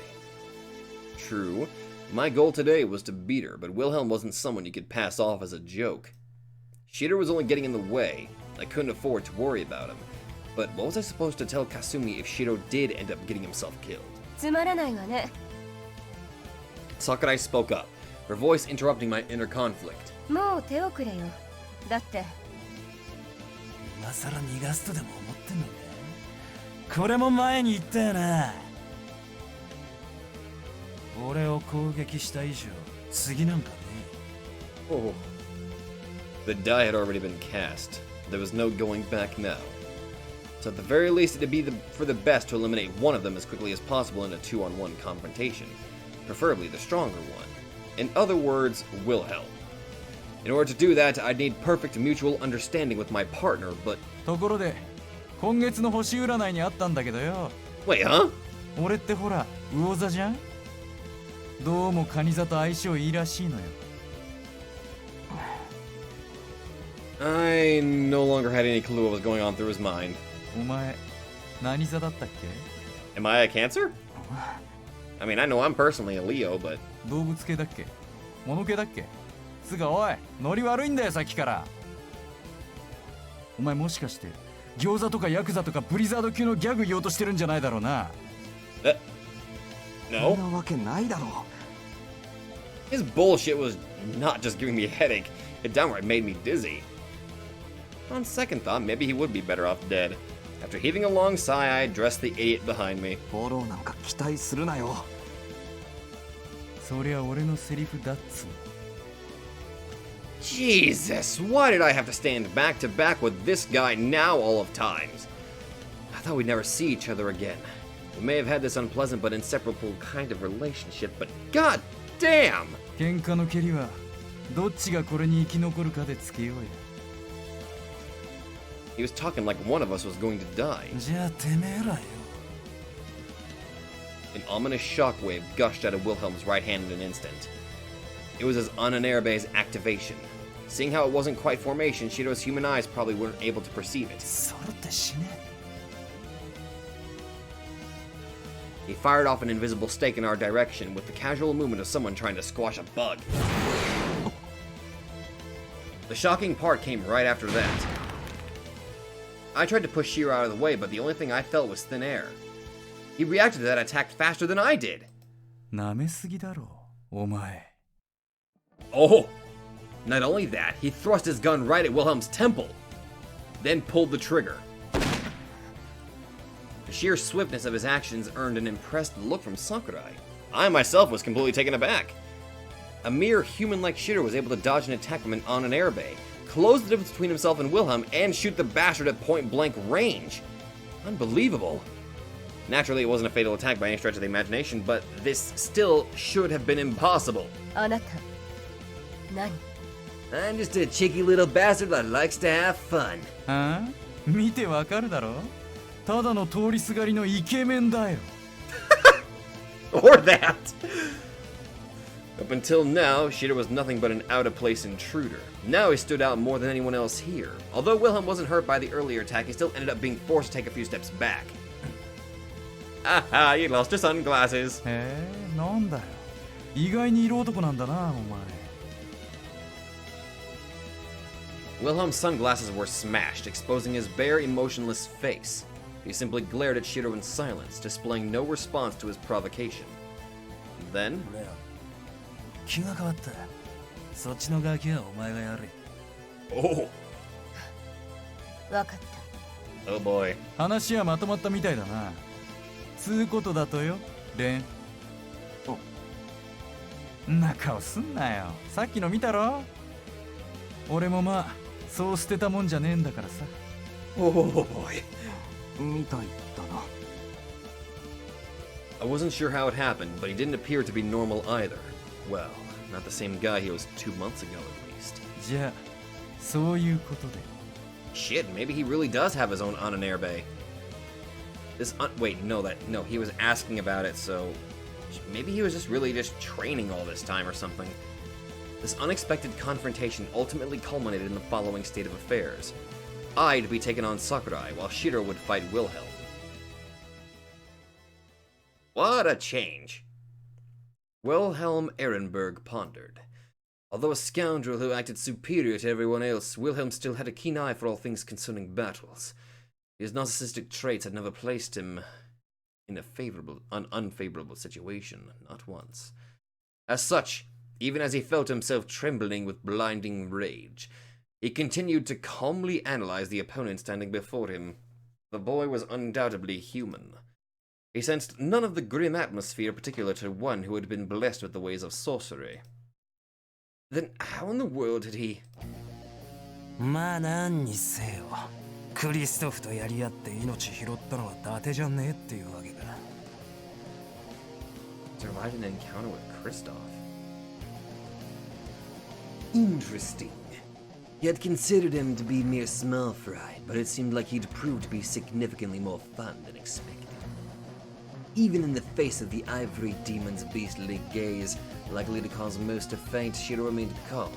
True, my goal today was to beat her, but Wilhelm wasn't someone you could pass off as a joke. Shiro was only getting in the way. I couldn't afford to worry about him. But what was I supposed to tell Kasumi if Shiro did end up getting himself killed? つまらないわね。 Sakurai spoke up, her voice interrupting my inner conflict. もう手遅れよ。だって今さら逃がすとでも思ってんのか。これも前に言ったよな。俺を攻撃した以上次なんかね。 Oh. The die had already been cast. There was no going back now. So at the very least, it'd be for the best to eliminate one of them as quickly as possible in a 2-on-1 confrontation, preferably the stronger one. In other words, Wilhelm. In order to do that, I'd need perfect mutual understanding with my partner, but... ところで、今月の星占いにあったんだけどよ。 Wait, huh? 俺ってほら、魚座じゃん。どうもカニ座と相性いいらしいのよ。I no longer had any clue what was going on through his mind. お前、何座だったっけ？ Am I a Cancer? I mean, I know I'm personally a Leo, but... 動物系だっけ？物系だっけ？つかおい、ノリ悪いんだよさっきから。お前もしかして餃子とかヤクザとかブリザード級のギャグ言おうとしてるんじゃないだろうな。No? そんなわけないだろう。 His bullshit was not just giving me a headache, it downright made me dizzy. On second thought, maybe he would be better off dead. After heaving a long sigh, I addressed the idiot behind me. フォローなんか期待するなよ。そりゃ俺のセリフだっつう。 Jesus, why did I have to stand back to back with this guy now all of times? I thought we'd never see each other again. We may have had this unpleasant but inseparable kind of relationship, but god damn! 喧嘩の蹴りはどっちがこれに生き残るかでつけようや。He was talking like one of us was going to die. じゃあてめえらよ。 An ominous shockwave gushed out of Wilhelm's right hand in an instant. It was his Ananerabe's activation. Seeing how it wasn't quite formation, Shiro's human eyes probably weren't able to perceive it. それって死ね。 He fired off an invisible stake in our direction with the casual movement of someone trying to squash a bug. The shocking part came right after that. I tried to push Shiro out of the way, but the only thing I felt was thin air. He reacted to that attack faster than I did. 舐めすぎだろ、お前。 Oh! Not only that, he thrust his gun right at Wilhelm's temple, then pulled the trigger. The sheer swiftness of his actions earned an impressed look from Sakurai. I myself was completely taken aback. A mere human-like Shiro was able to dodge an attack from an Ananerabe, close the difference between himself and Wilhelm, and shoot the bastard at point-blank range. Unbelievable. Naturally, it wasn't a fatal attack by any stretch of the imagination, but this still should have been impossible. あなた、何？ I'm just a cheeky little bastard that likes to have fun. ああ？見てわかるだろ？ただの通りすがりのイケメンだよ。Or that. Up until now, Shiro was nothing but an out-of-place intruder. Now he stood out more than anyone else here. Although Wilhelm wasn't hurt by the earlier attack, he still ended up being forced to take a few steps back. Aha, you lost your sunglasses. へえ、なんだよ。意外に色男なんだな、お前。 Wilhelm's sunglasses were smashed, exposing his bare, emotionless face. He simply glared at Shiro in silence, displaying no response to his provocation. Then... 気が変わった。そっちのガキはお前がやれ。 Oh! わかった。 Oh boy. 話はまとまったみたいだな。つうことだとよ、レン。んな顔すんなよ。さっきの見たろ？俺もまあ、そう捨てたもんじゃねえんだからさ。Oh boy. みたいだな。 I wasn't sure how it happened, but he didn't appear to be normal either. Well, not the same guy he was 2 months ago at least. じゃあ、そういうことで。 Shit, maybe he really does have his own Ananerabe. Wait, no, he was asking about it, so... Maybe he was just really just training all this time or something. This unexpected confrontation ultimately culminated in the following state of affairs. I'd be taken on Sakurai, while Shiro would fight Wilhelm. What a change! Wilhelm Ehrenberg pondered. Although a scoundrel who acted superior to everyone else, Wilhelm still had a keen eye for all things concerning battles. His narcissistic traits had never placed him in an unfavorable situation, not once. As such, even as he felt himself trembling with blinding rage, he continued to calmly analyze the opponent standing before him. The boy was undoubtedly human. He sensed none of the grim atmosphere particular to one who had been blessed with the ways of sorcery. Then how in the world had he... まあ何にせよ、クリストフとやり合って命拾ったのは伊達じゃねえっていうわけか。 survived an encounter with Kristoff? Interesting. He had considered him to be mere small fry, but it seemed like he'd proved to be significantly more fun than expected. Even in the face of the Ivory Demon's beastly gaze, likely to cause most to faint, Shiro remained calm,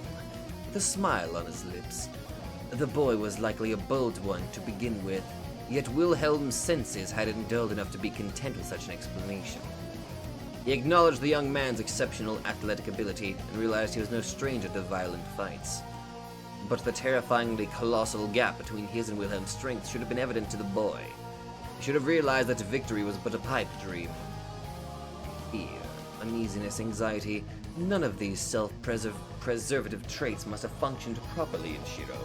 with a smile on his lips. The boy was likely a bold one to begin with, yet Wilhelm's senses hadn't dulled enough to be content with such an explanation. He acknowledged the young man's exceptional athletic ability and realized he was no stranger to violent fights. But the terrifyingly colossal gap between his and Wilhelm's strength should have been evident to the boy. He should have realized that victory was but a pipe dream. Fear, uneasiness, anxiety, none of these self-preservative traits must have functioned properly in Shiro.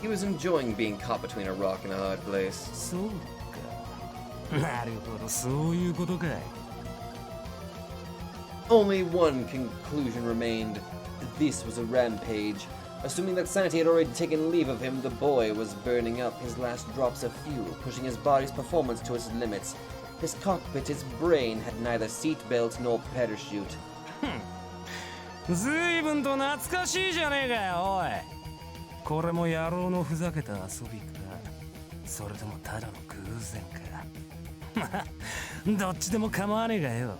He was enjoying being caught between a rock and a hard place. そうか。なるほど、そういうことかい。 Only one conclusion remained. This was a rampage. Assuming that sanity had already taken leave of him, the boy was burning up his last drops of fuel, pushing his body's performance to its limits. His cockpit, his brain, had neither seatbelt nor parachute. ずいぶんと懐かしいじゃねえかよ、おい。これも野郎のふざけた遊びか、それともただの偶然か。まあどっちでも構わねえがよ。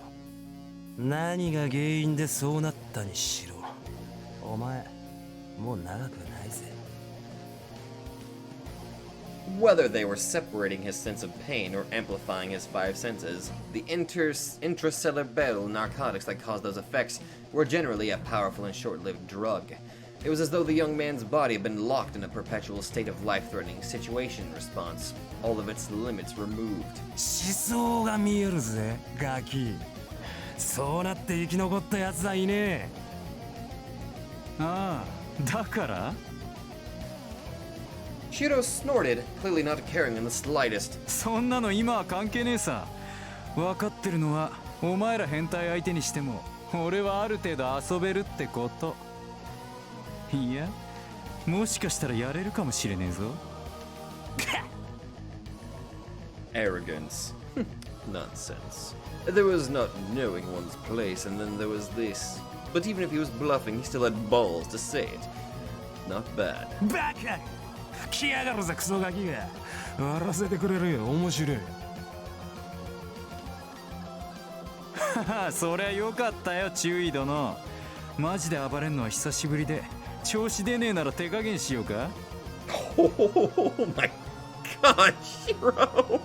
何が原因でそうなったにしろ、お前もう長くないぜ。 Whether they were separating his sense of pain or amplifying his five senses, the intracellular narcotics that caused those effects were generally a powerful and short-lived drug. It was as though the young man's body had been locked in a perpetual state of life-threatening situation response, all of its limits removed. 思想が見えるぜ、ガキ。そうなって生き残ったやつはいねえ。ああ、だから Shiro snorted, clearly not caring in the slightest. そんなの今は関係ねえさ。分かってるのはお前ら変態相手にしても俺はある程度遊べるってこと。いや、もしかしたらやれるかもしれねえぞ。Arrogance. Nonsense. There was not knowing one's place, and then there was this. But even if he was bluffing, he still had balls to say it. Not bad. バカ！来やがるぜクソガキが。笑わせてくれるよ、面白い。そりゃよかったよ、注意殿。マジで暴れんのは久しぶりで、調子出ねえなら手加減しようか。Oh my god, Shiro!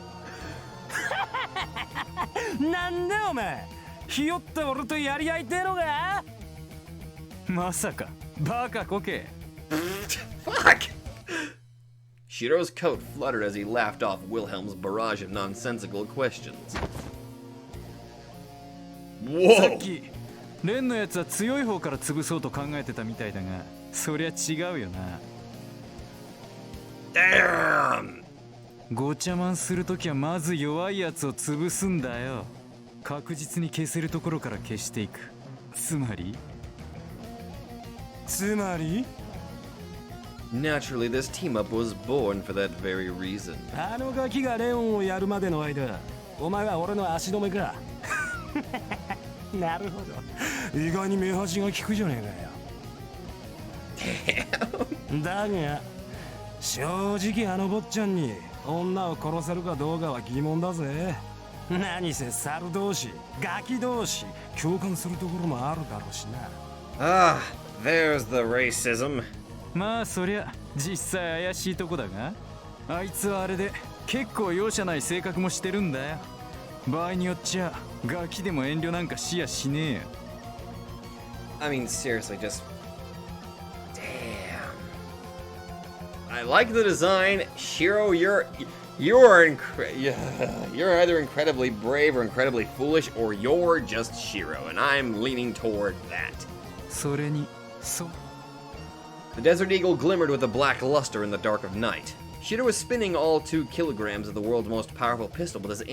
なんだお前、ひよって俺とやり合いてえのか。まさかバカこけ。 Fuck! Shiro's coat fluttered as he laughed off Wilhelm's barrage of nonsensical questions. さ Whoa! っきレンのやつは強い方から潰そうと考えてたみたいだが、そりゃ違うよな。 Damn! ごちゃまんするときはまず弱いやつを潰すんだよ。確実に消せるところから消していく。つまり Naturally, this team-up was born for that very reason. あのガキがレオンをやるまでの間、お前は俺の足止めか。なるほど、意外に目端が利くじゃねえかよ。だが正直あの坊ちゃんに女を殺せるかどうかは疑問だぜ。何せ猿同士、ガキ同士、共感するところもあるだろうしな。Ah, there's the racism. まあそりゃ実際怪しいとこだが、あいつはあれで結構容赦ない性格もしてるんだよ。場合によっちゃガキでも遠慮なんかしやしねえよ。 I mean, seriously, just... Damn. I like the design. Shiro, you're either incredibly brave or incredibly foolish, or you're just Shiro, and I'm leaning toward that. それにそう The Desert Eagle glimmered with a black luster in the dark of night. Shiro was spinning all 2 kilograms of the world's most powerful pistol with his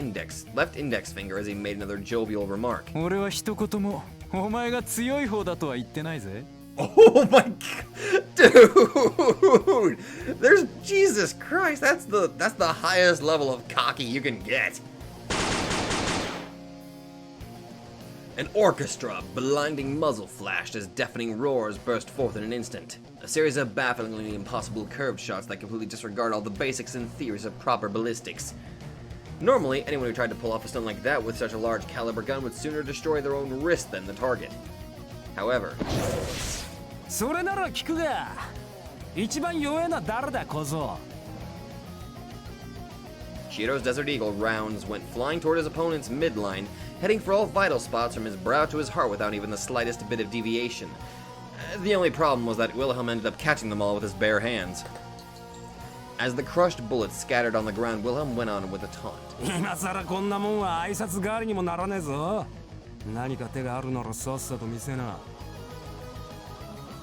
left index finger as he made another jovial remark. 俺は一言もお前が強い方だとは言ってないぜ。 Oh my god, dude! There's Jesus Christ. That's the highest level of cocky you can get. An orchestra, blinding muzzle flashed as deafening roars burst forth in an instant. A series of bafflingly impossible curved shots that completely disregard all the basics and theories of proper ballistics. Normally, anyone who tried to pull off a stunt like that with such a large caliber gun would sooner destroy their own wrist than the target. However, それなら聞くが、一番弱いのは誰だ小僧。 Shiro's Desert Eagle rounds went flying toward his opponent's midline, heading for all vital spots from his brow to his heart without even the slightest bit of deviation. The only problem was that Wilhelm ended up catching them all with his bare hands. As the crushed bullets scattered on the ground, Wilhelm went on with a taunt. 今さらこんなもんは挨拶代わりにもならねえぞ。何か手があるならさっさと見せな。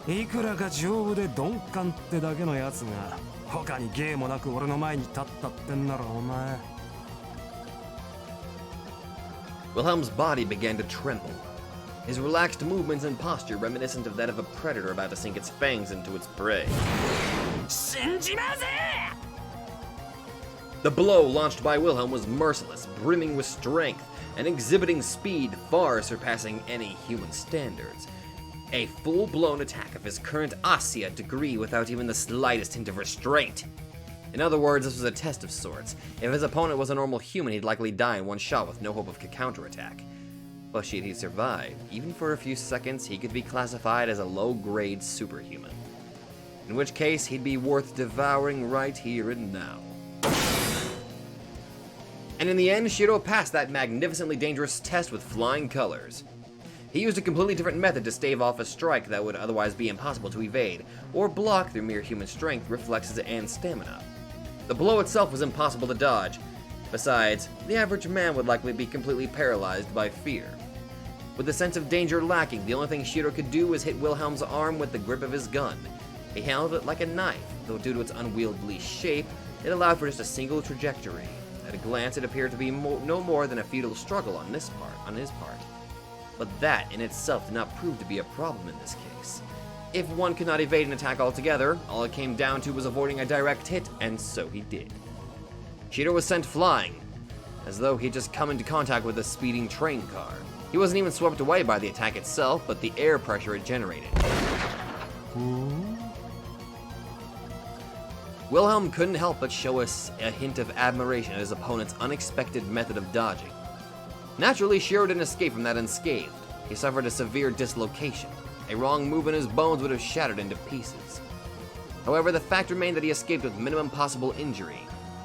いくらか丈夫で鈍感ってだけのやつが他に芸もなく俺の前に立ったってんならお前。 Wilhelm's body began to tremble, his relaxed movements and posture reminiscent of that of a predator about to sink its fangs into its prey. 死んじまうぜ！ The blow launched by Wilhelm was merciless, brimming with strength, and exhibiting speed far surpassing any human standards. A full-blown attack of his current Asya degree without even the slightest hint of restraint. In other words, this was a test of sorts. If his opponent was a normal human, he'd likely die in one shot with no hope of a counterattack. But should he survive, even for a few seconds, he could be classified as a low-grade superhuman. In which case, he'd be worth devouring right here and now. And in the end, Shiro passed that magnificently dangerous test with flying colors. He used a completely different method to stave off a strike that would otherwise be impossible to evade, or block through mere human strength, reflexes, and stamina. The blow itself was impossible to dodge. Besides, the average man would likely be completely paralyzed by fear. With the sense of danger lacking, the only thing Shiro could do was hit Wilhelm's arm with the grip of his gun. He handled it like a knife, though due to its unwieldy shape, it allowed for just a single trajectory. At a glance, it appeared to be no more than a futile struggle on his part. But that, in itself, did not prove to be a problem in this case. If one could not evade an attack altogether, all it came down to was avoiding a direct hit, and so he did. Shiro was sent flying, as though he'd just come into contact with a speeding train car. He wasn't even swept away by the attack itself, but the air pressure it generated. Wilhelm couldn't help but show us a hint of admiration at his opponent's unexpected method of dodging. Naturally, Shiro didn't escape from that unscathed. He suffered a severe dislocation. A wrong move and his bones would have shattered into pieces. However, the fact remained that he escaped with minimum possible injury.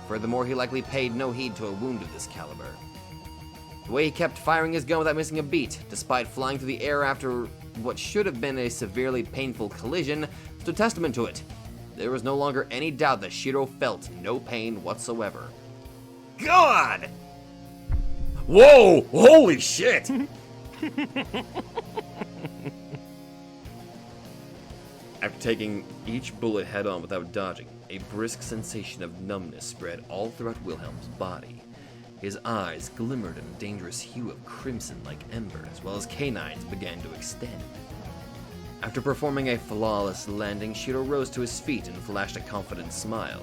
Furthermore, he likely paid no heed to a wound of this caliber. The way he kept firing his gun without missing a beat, despite flying through the air after what should have been a severely painful collision, was a testament to it. There was no longer any doubt that Shiro felt no pain whatsoever. God! Whoa! Holy shit! After taking each bullet head-on without dodging, a brisk sensation of numbness spread all throughout Wilhelm's body. His eyes glimmered in a dangerous hue of crimson like embers, while his canines began to extend. After performing a flawless landing, Shiro rose to his feet and flashed a confident smile.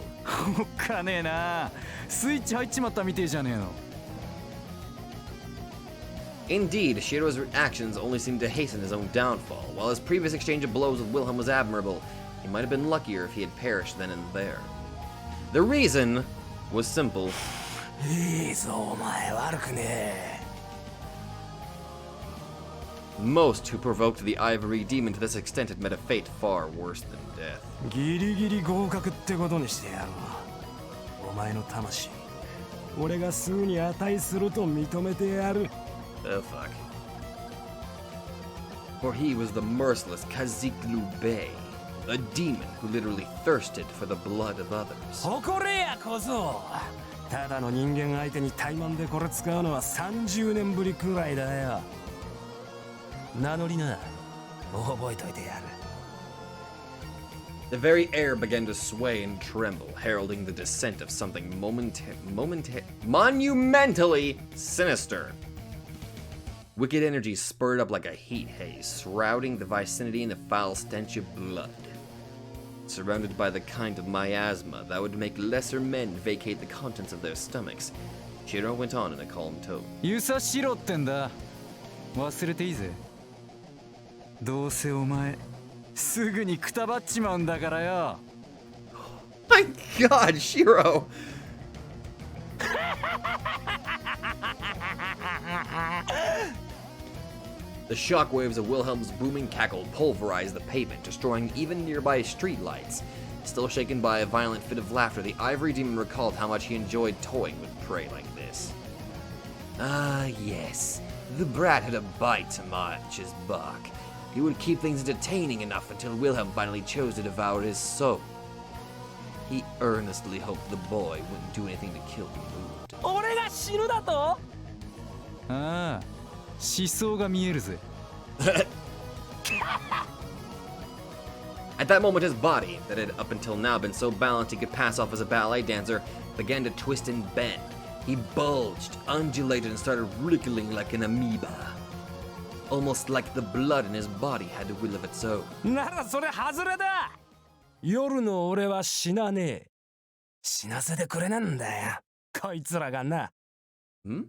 おっかねえな。スイッチ入っちまったみてえじゃねえの。Indeed, Shiro's actions only seemed to hasten his own downfall. While his previous exchange of blows with Wilhelm was admirable, he might have been luckier if he had perished then and there. The reason was simple. いいぞお前悪くねえ。 Most who provoked the ivory demon to this extent had met a fate far worse than death. ギリギリ合格ってことにしてやるわ。お前の魂、俺がすぐに値すると認めてやる。 Oh fuck. For he was the merciless Kaziklu Bey, a demon who literally thirsted for the blood of others. 誇れや小僧。ただの人間相手に怠慢でこれ使うのは30年ぶりくらいだよ。名乗りな、覚えといてやる。 The very air began to sway and tremble, heralding the descent of something monumentally sinister. Wicked energy spurred up like a heat haze, shrouding the vicinity in a foul stench of blood. Surrounded by the kind of miasma that would make lesser men vacate the contents of their stomachs, Shiro went on in a calm tone. ユサシロってんだ。忘れていいぜ。どうせお前すぐにくたばっちまうんだからよ。My God, Shiro! The shockwaves of Wilhelm's booming cackle pulverized the pavement, destroying even nearby streetlights. Still shaken by a violent fit of laughter, the ivory demon recalled how much he enjoyed toying with prey like this. Ah, yes. The brat had a bite to match his buck. He would keep things entertaining enough until Wilhelm finally chose to devour his soul. He earnestly hoped the boy wouldn't do anything to kill the mood. 俺が死ぬだと？ああ、思想が見えるぜ。At that moment, his body, that had up until now been so balanced he could pass off as a ballet dancer, began to twist and bend. He bulged, undulated, and started wriggling like an amoeba. Almost like the blood in his body had a will of its own. ならそれ外れだ。夜の俺は死なねえ。死なせてくれなんだよ。こいつらがな。Hmm?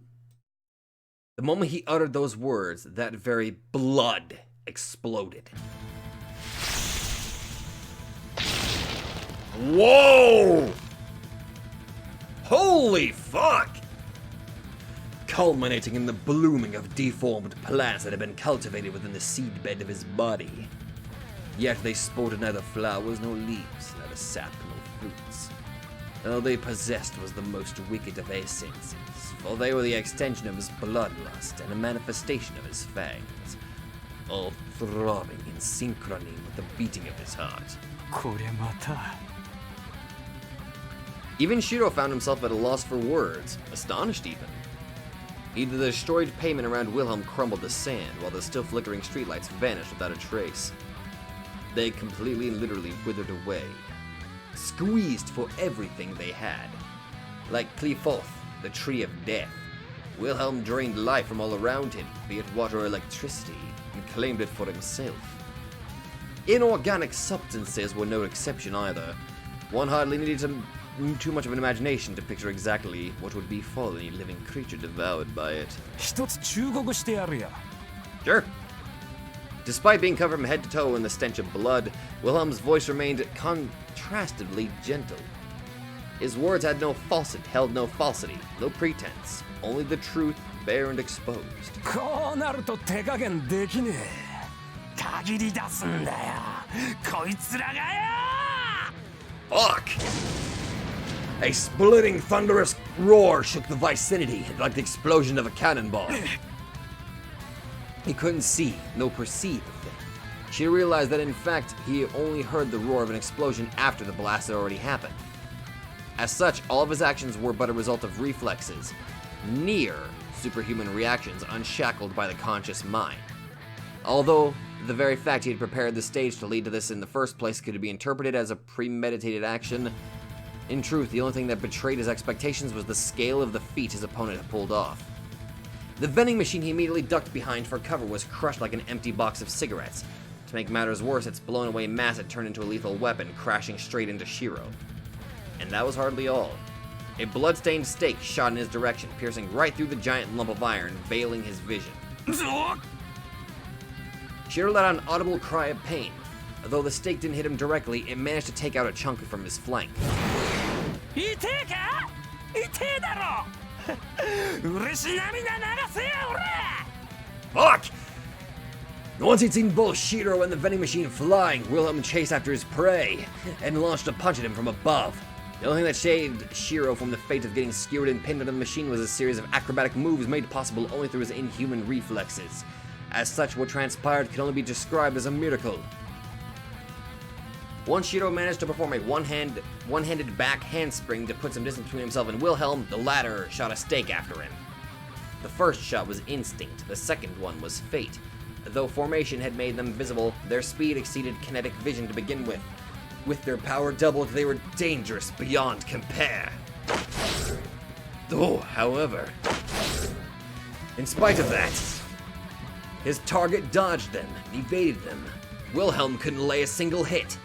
The moment he uttered those words, that very blood exploded. Whoa! Holy fuck! Culminating in the blooming of deformed plants that had been cultivated within the seedbed of his body. Yet they sported neither flowers nor leaves, neither sap nor fruits. All they possessed was the most wicked of essences, for they were the extension of his bloodlust and a manifestation of his fangs, all throbbing in synchrony with the beating of his heart. こりゃまた Even Shiro found himself at a loss for words, astonished even. Either the destroyed pavement around Wilhelm crumbled to sand, while the still flickering streetlights vanished without a trace. They completely and literally withered away, squeezed for everything they had. Like Qlipoth, the tree of death, Wilhelm drained life from all around him, be it water or electricity, and claimed it for himself. Inorganic substances were no exception either. One hardly needed too much of an imagination to picture exactly what would befall any living creature devoured by it. 一つ忠告してやるよ Sure. Despite being covered from head to toe in the stench of blood, Wilhelm's voice remained contrastedly gentle. His words held no falsity, no pretense, only the truth bare and exposed. こうなると手加減できねえ限り出すんだよこいつらがよ Fuck! A splitting, thunderous roar shook the vicinity like the explosion of a cannonball. He couldn't see, nor perceive a thing. She realized that in fact he only heard the roar of an explosion after the blast had already happened. As such, all of his actions were but a result of reflexes, near superhuman reactions unshackled by the conscious mind. Although the very fact he had prepared the stage to lead to this in the first place could be interpreted as a premeditated action, in truth, the only thing that betrayed his expectations was the scale of the feat his opponent had pulled off. The vending machine he immediately ducked behind for cover was crushed like an empty box of cigarettes. To make matters worse, its blown away mass had turned into a lethal weapon, crashing straight into Shiro. And that was hardly all. A blood-stained stake shot in his direction, piercing right through the giant lump of iron, veiling his vision. Shiro let out an audible cry of pain. Although the stake didn't hit him directly, it managed to take out a chunk from his flank. 痛えか痛えだろ嬉し涙流せよ俺 Fuck! Once he'd seen both Shiro and the vending machine flying, Wilhelm chased after his prey and launched a punch at him from above. The only thing that saved Shiro from the fate of getting skewered and pinned under the machine was a series of acrobatic moves made possible only through his inhuman reflexes. As such, what transpired could only be described as a miracle. Once Shiro managed to perform a one-handed back handspring to put some distance between himself and Wilhelm, the latter shot a stake after him. The first shot was instinct, the second one was fate. Though formation had made them visible, their speed exceeded kinetic vision to begin with. With their power doubled, they were dangerous beyond compare. Though, however, in spite of that, his target dodged them, evaded them. Wilhelm couldn't lay a single hit.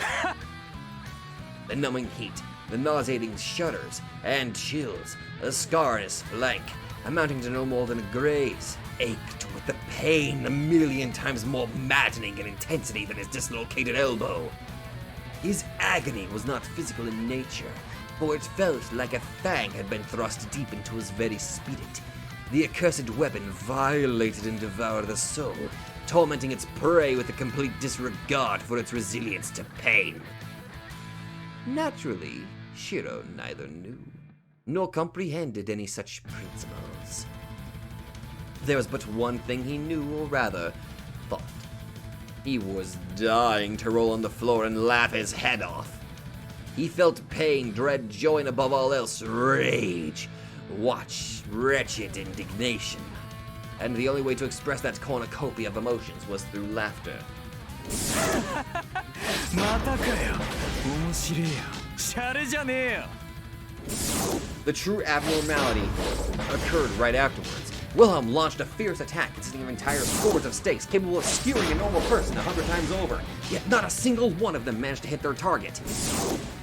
The numbing heat, the nauseating shudders and chills, a scar in his flank, amounting to no more than a graze, ached with the pain 1,000,000 times more maddening in intensity than his dislocated elbow. His agony was not physical in nature, for it felt like a fang had been thrust deep into his very spirit. The accursed weapon violated and devoured the soul, tormenting its prey with a complete disregard for its resilience to pain. Naturally, Shiro neither knew nor comprehended any such principles. There was but one thing he knew, or rather, thought. He was dying to roll on the floor and laugh his head off. He felt pain, dread, joy, and above all else, rage. Watch, wretched indignation. And the only way to express that cornucopia of emotions was through laughter. またかよ面白えよシャレじゃねえよ The true abnormality occurred right afterwards. Wilhelm launched a fierce attack consisting of entire scores of stakes capable of skewering a normal person 100 times over, yet not a single one of them managed to hit their target.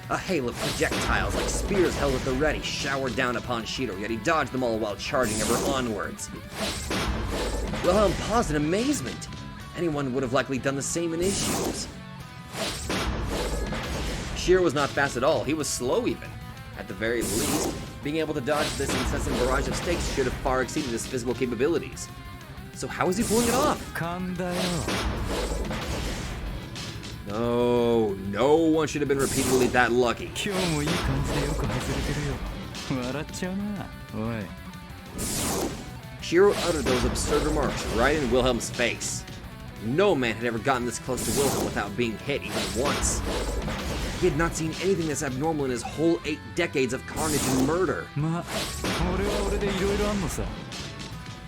A hail of projectiles like spears held at the ready showered down upon Shiro, yet he dodged them all while charging ever onwards. Wilhelm paused in amazement. Anyone would have likely done the same in his shoes. Shiro was not fast at all, he was slow even. At the very least, being able to dodge this incessant barrage of stakes should have far exceeded his physical capabilities. So how is he pulling it off? 勘だよ。 No, no one should have been repeatedly that lucky. 今日もいい感じでよく外れてるよ。笑っちゃうな。おい。 Shiro uttered those absurd remarks right in Wilhelm's face. No man had ever gotten this close to Wilhelm without being hit even once. He had not seen anything this abnormal in his whole 8 decades of carnage and murder. まあ、俺は俺でいろいろあんのさ。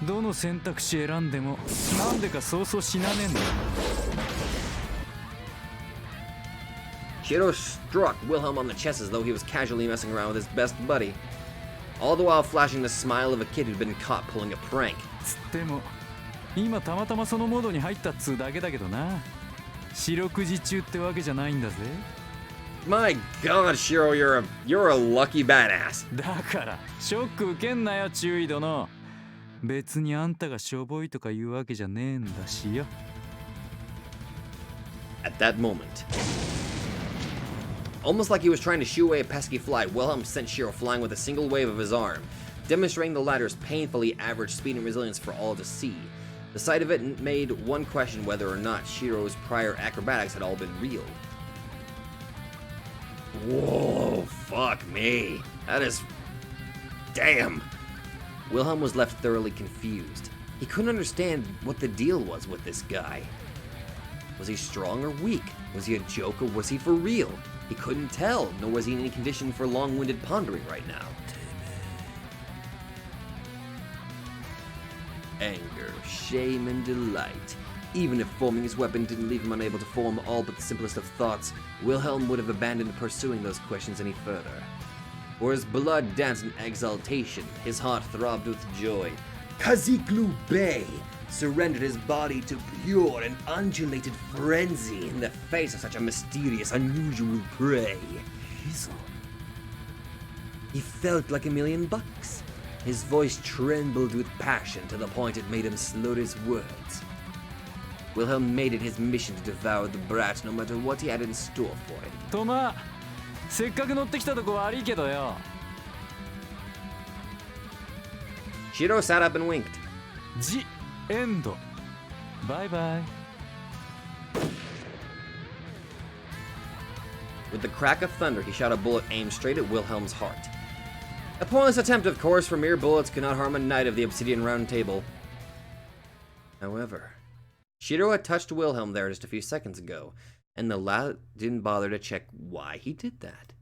どの選択肢選んでも、なんでかそうそう死なねえんだよ。 Shiro struck Wilhelm on the chest as though he was casually messing around with his best buddy, all the while flashing the smile of a kid who'd been caught pulling a prank. つっても、今たまたまそのモードに入ったっつうだけだけどな。四六時中ってわけじゃないんだぜ。 My God, Shiro, you're a lucky badass. だからショック受けんなよ注意殿。別にあんたがしょぼいとか言うわけじゃねえんだしよ。 At that moment, almost like he was trying to shoo away a pesky fly, Wilhelm sent Shiro flying with a single wave of his arm, demonstrating the latter's painfully average speed and resilience for all to see. The sight of it made one question whether or not Shiro's prior acrobatics had all been real. Whoa, fuck me. That is... Damn. Wilhelm was left thoroughly confused. He couldn't understand what the deal was with this guy. Was he strong or weak? Was he a joke or was he for real? He couldn't tell, nor was he in any condition for long-winded pondering right now. Anger, shame, and delight. Even if forming his weapon didn't leave him unable to form all but the simplest of thoughts, Wilhelm would have abandoned pursuing those questions any further. For his blood danced in exultation, his heart throbbed with joy. Kaziklu Bey surrendered his body to pure and undulated frenzy in the face of such a mysterious, unusual prey. He felt like $1,000,000. His voice trembled with passion to the point it made him slur his words. Wilhelm made it his mission to devour the brat no matter what he had in store for him. とまあ、せっかく乗ってきたとこ悪いけどよ。 Shiro sat up and winked. ジ・エンド。バイバイ。 With the crack of thunder, he shot a bullet aimed straight at Wilhelm's heart. A pointless attempt, of course, for mere bullets could not harm a knight of the Obsidian Round Table. However, Shiro had touched Wilhelm there just a few seconds ago, and the lad didn't bother to check why he did that.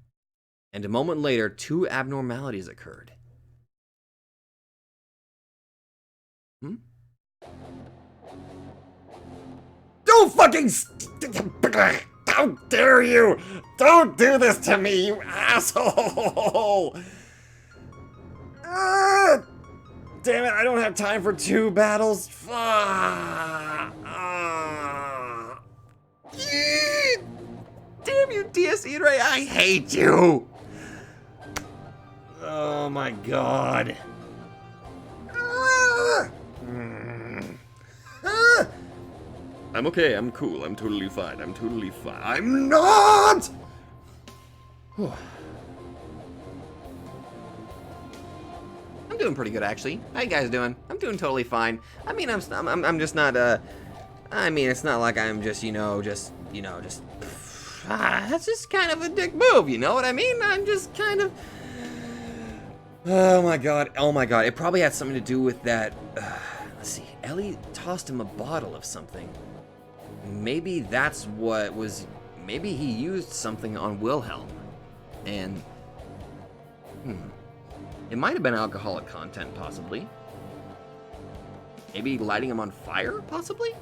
And a moment later, 2 abnormalities occurred. Don't fucking... How dare you! Don't do this to me, you asshole! Damn it, I don't have time for 2 battles. Damn you, DS Irae, I hate you! Oh my god. I'm okay, I'm cool, I'm totally fine, I'm not! I'm doing pretty good, actually. How you guys doing? I'm doing totally fine. I mean, I'm just not, I mean, it's not like I'm just, that's just kind of a dick move, you know what I mean? I'm just kind of... Oh my god, it probably had something to do with that, let's see, Ellie tossed him a bottle of something. Maybe that's what was, maybe he used something on Wilhelm, and, it might have been alcoholic content, possibly. Maybe lighting him on fire, possibly?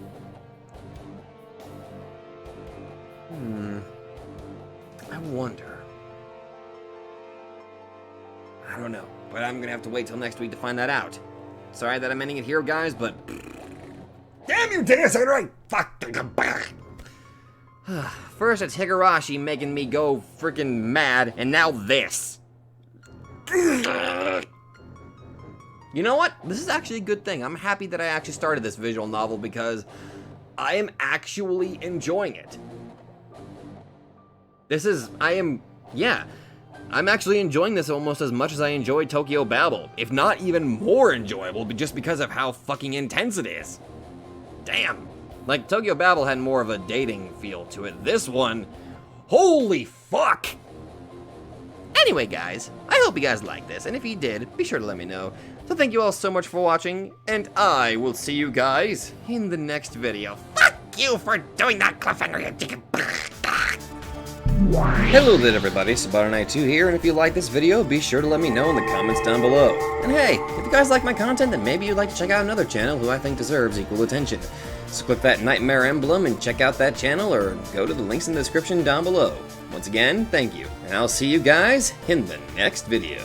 I wonder. I don't know, but I'm gonna have to wait till next week to find that out. Sorry that I'm ending it here, guys, but... Damn you, DS Irae! Fuck! First it's Higurashi making me go freaking mad, and now this. You know what? This is actually a good thing. I'm happy that I actually started this visual novel because I am actually enjoying it. I'm actually enjoying this almost as much as I enjoyed Tokyo Babel, if not even more enjoyable, just because of how fucking intense it is. Damn. Like, Tokyo Babel had more of a dating feel to it. This one, holy fuck! Anyway, guys, I hope you guys liked this, and if you did, be sure to let me know. So thank you all so much for watching, and I will see you guys in the next video. Fuck you for doing that cliffhanger, you chicken. Hello there everybody, Sabato92 here, and if you like this video, be sure to let me know in the comments down below. And hey, if you guys like my content, then maybe you'd like to check out another channel who I think deserves equal attention. So click that nightmare emblem and check out that channel, or go to the links in the description down below. Once again, thank you, and I'll see you guys in the next video.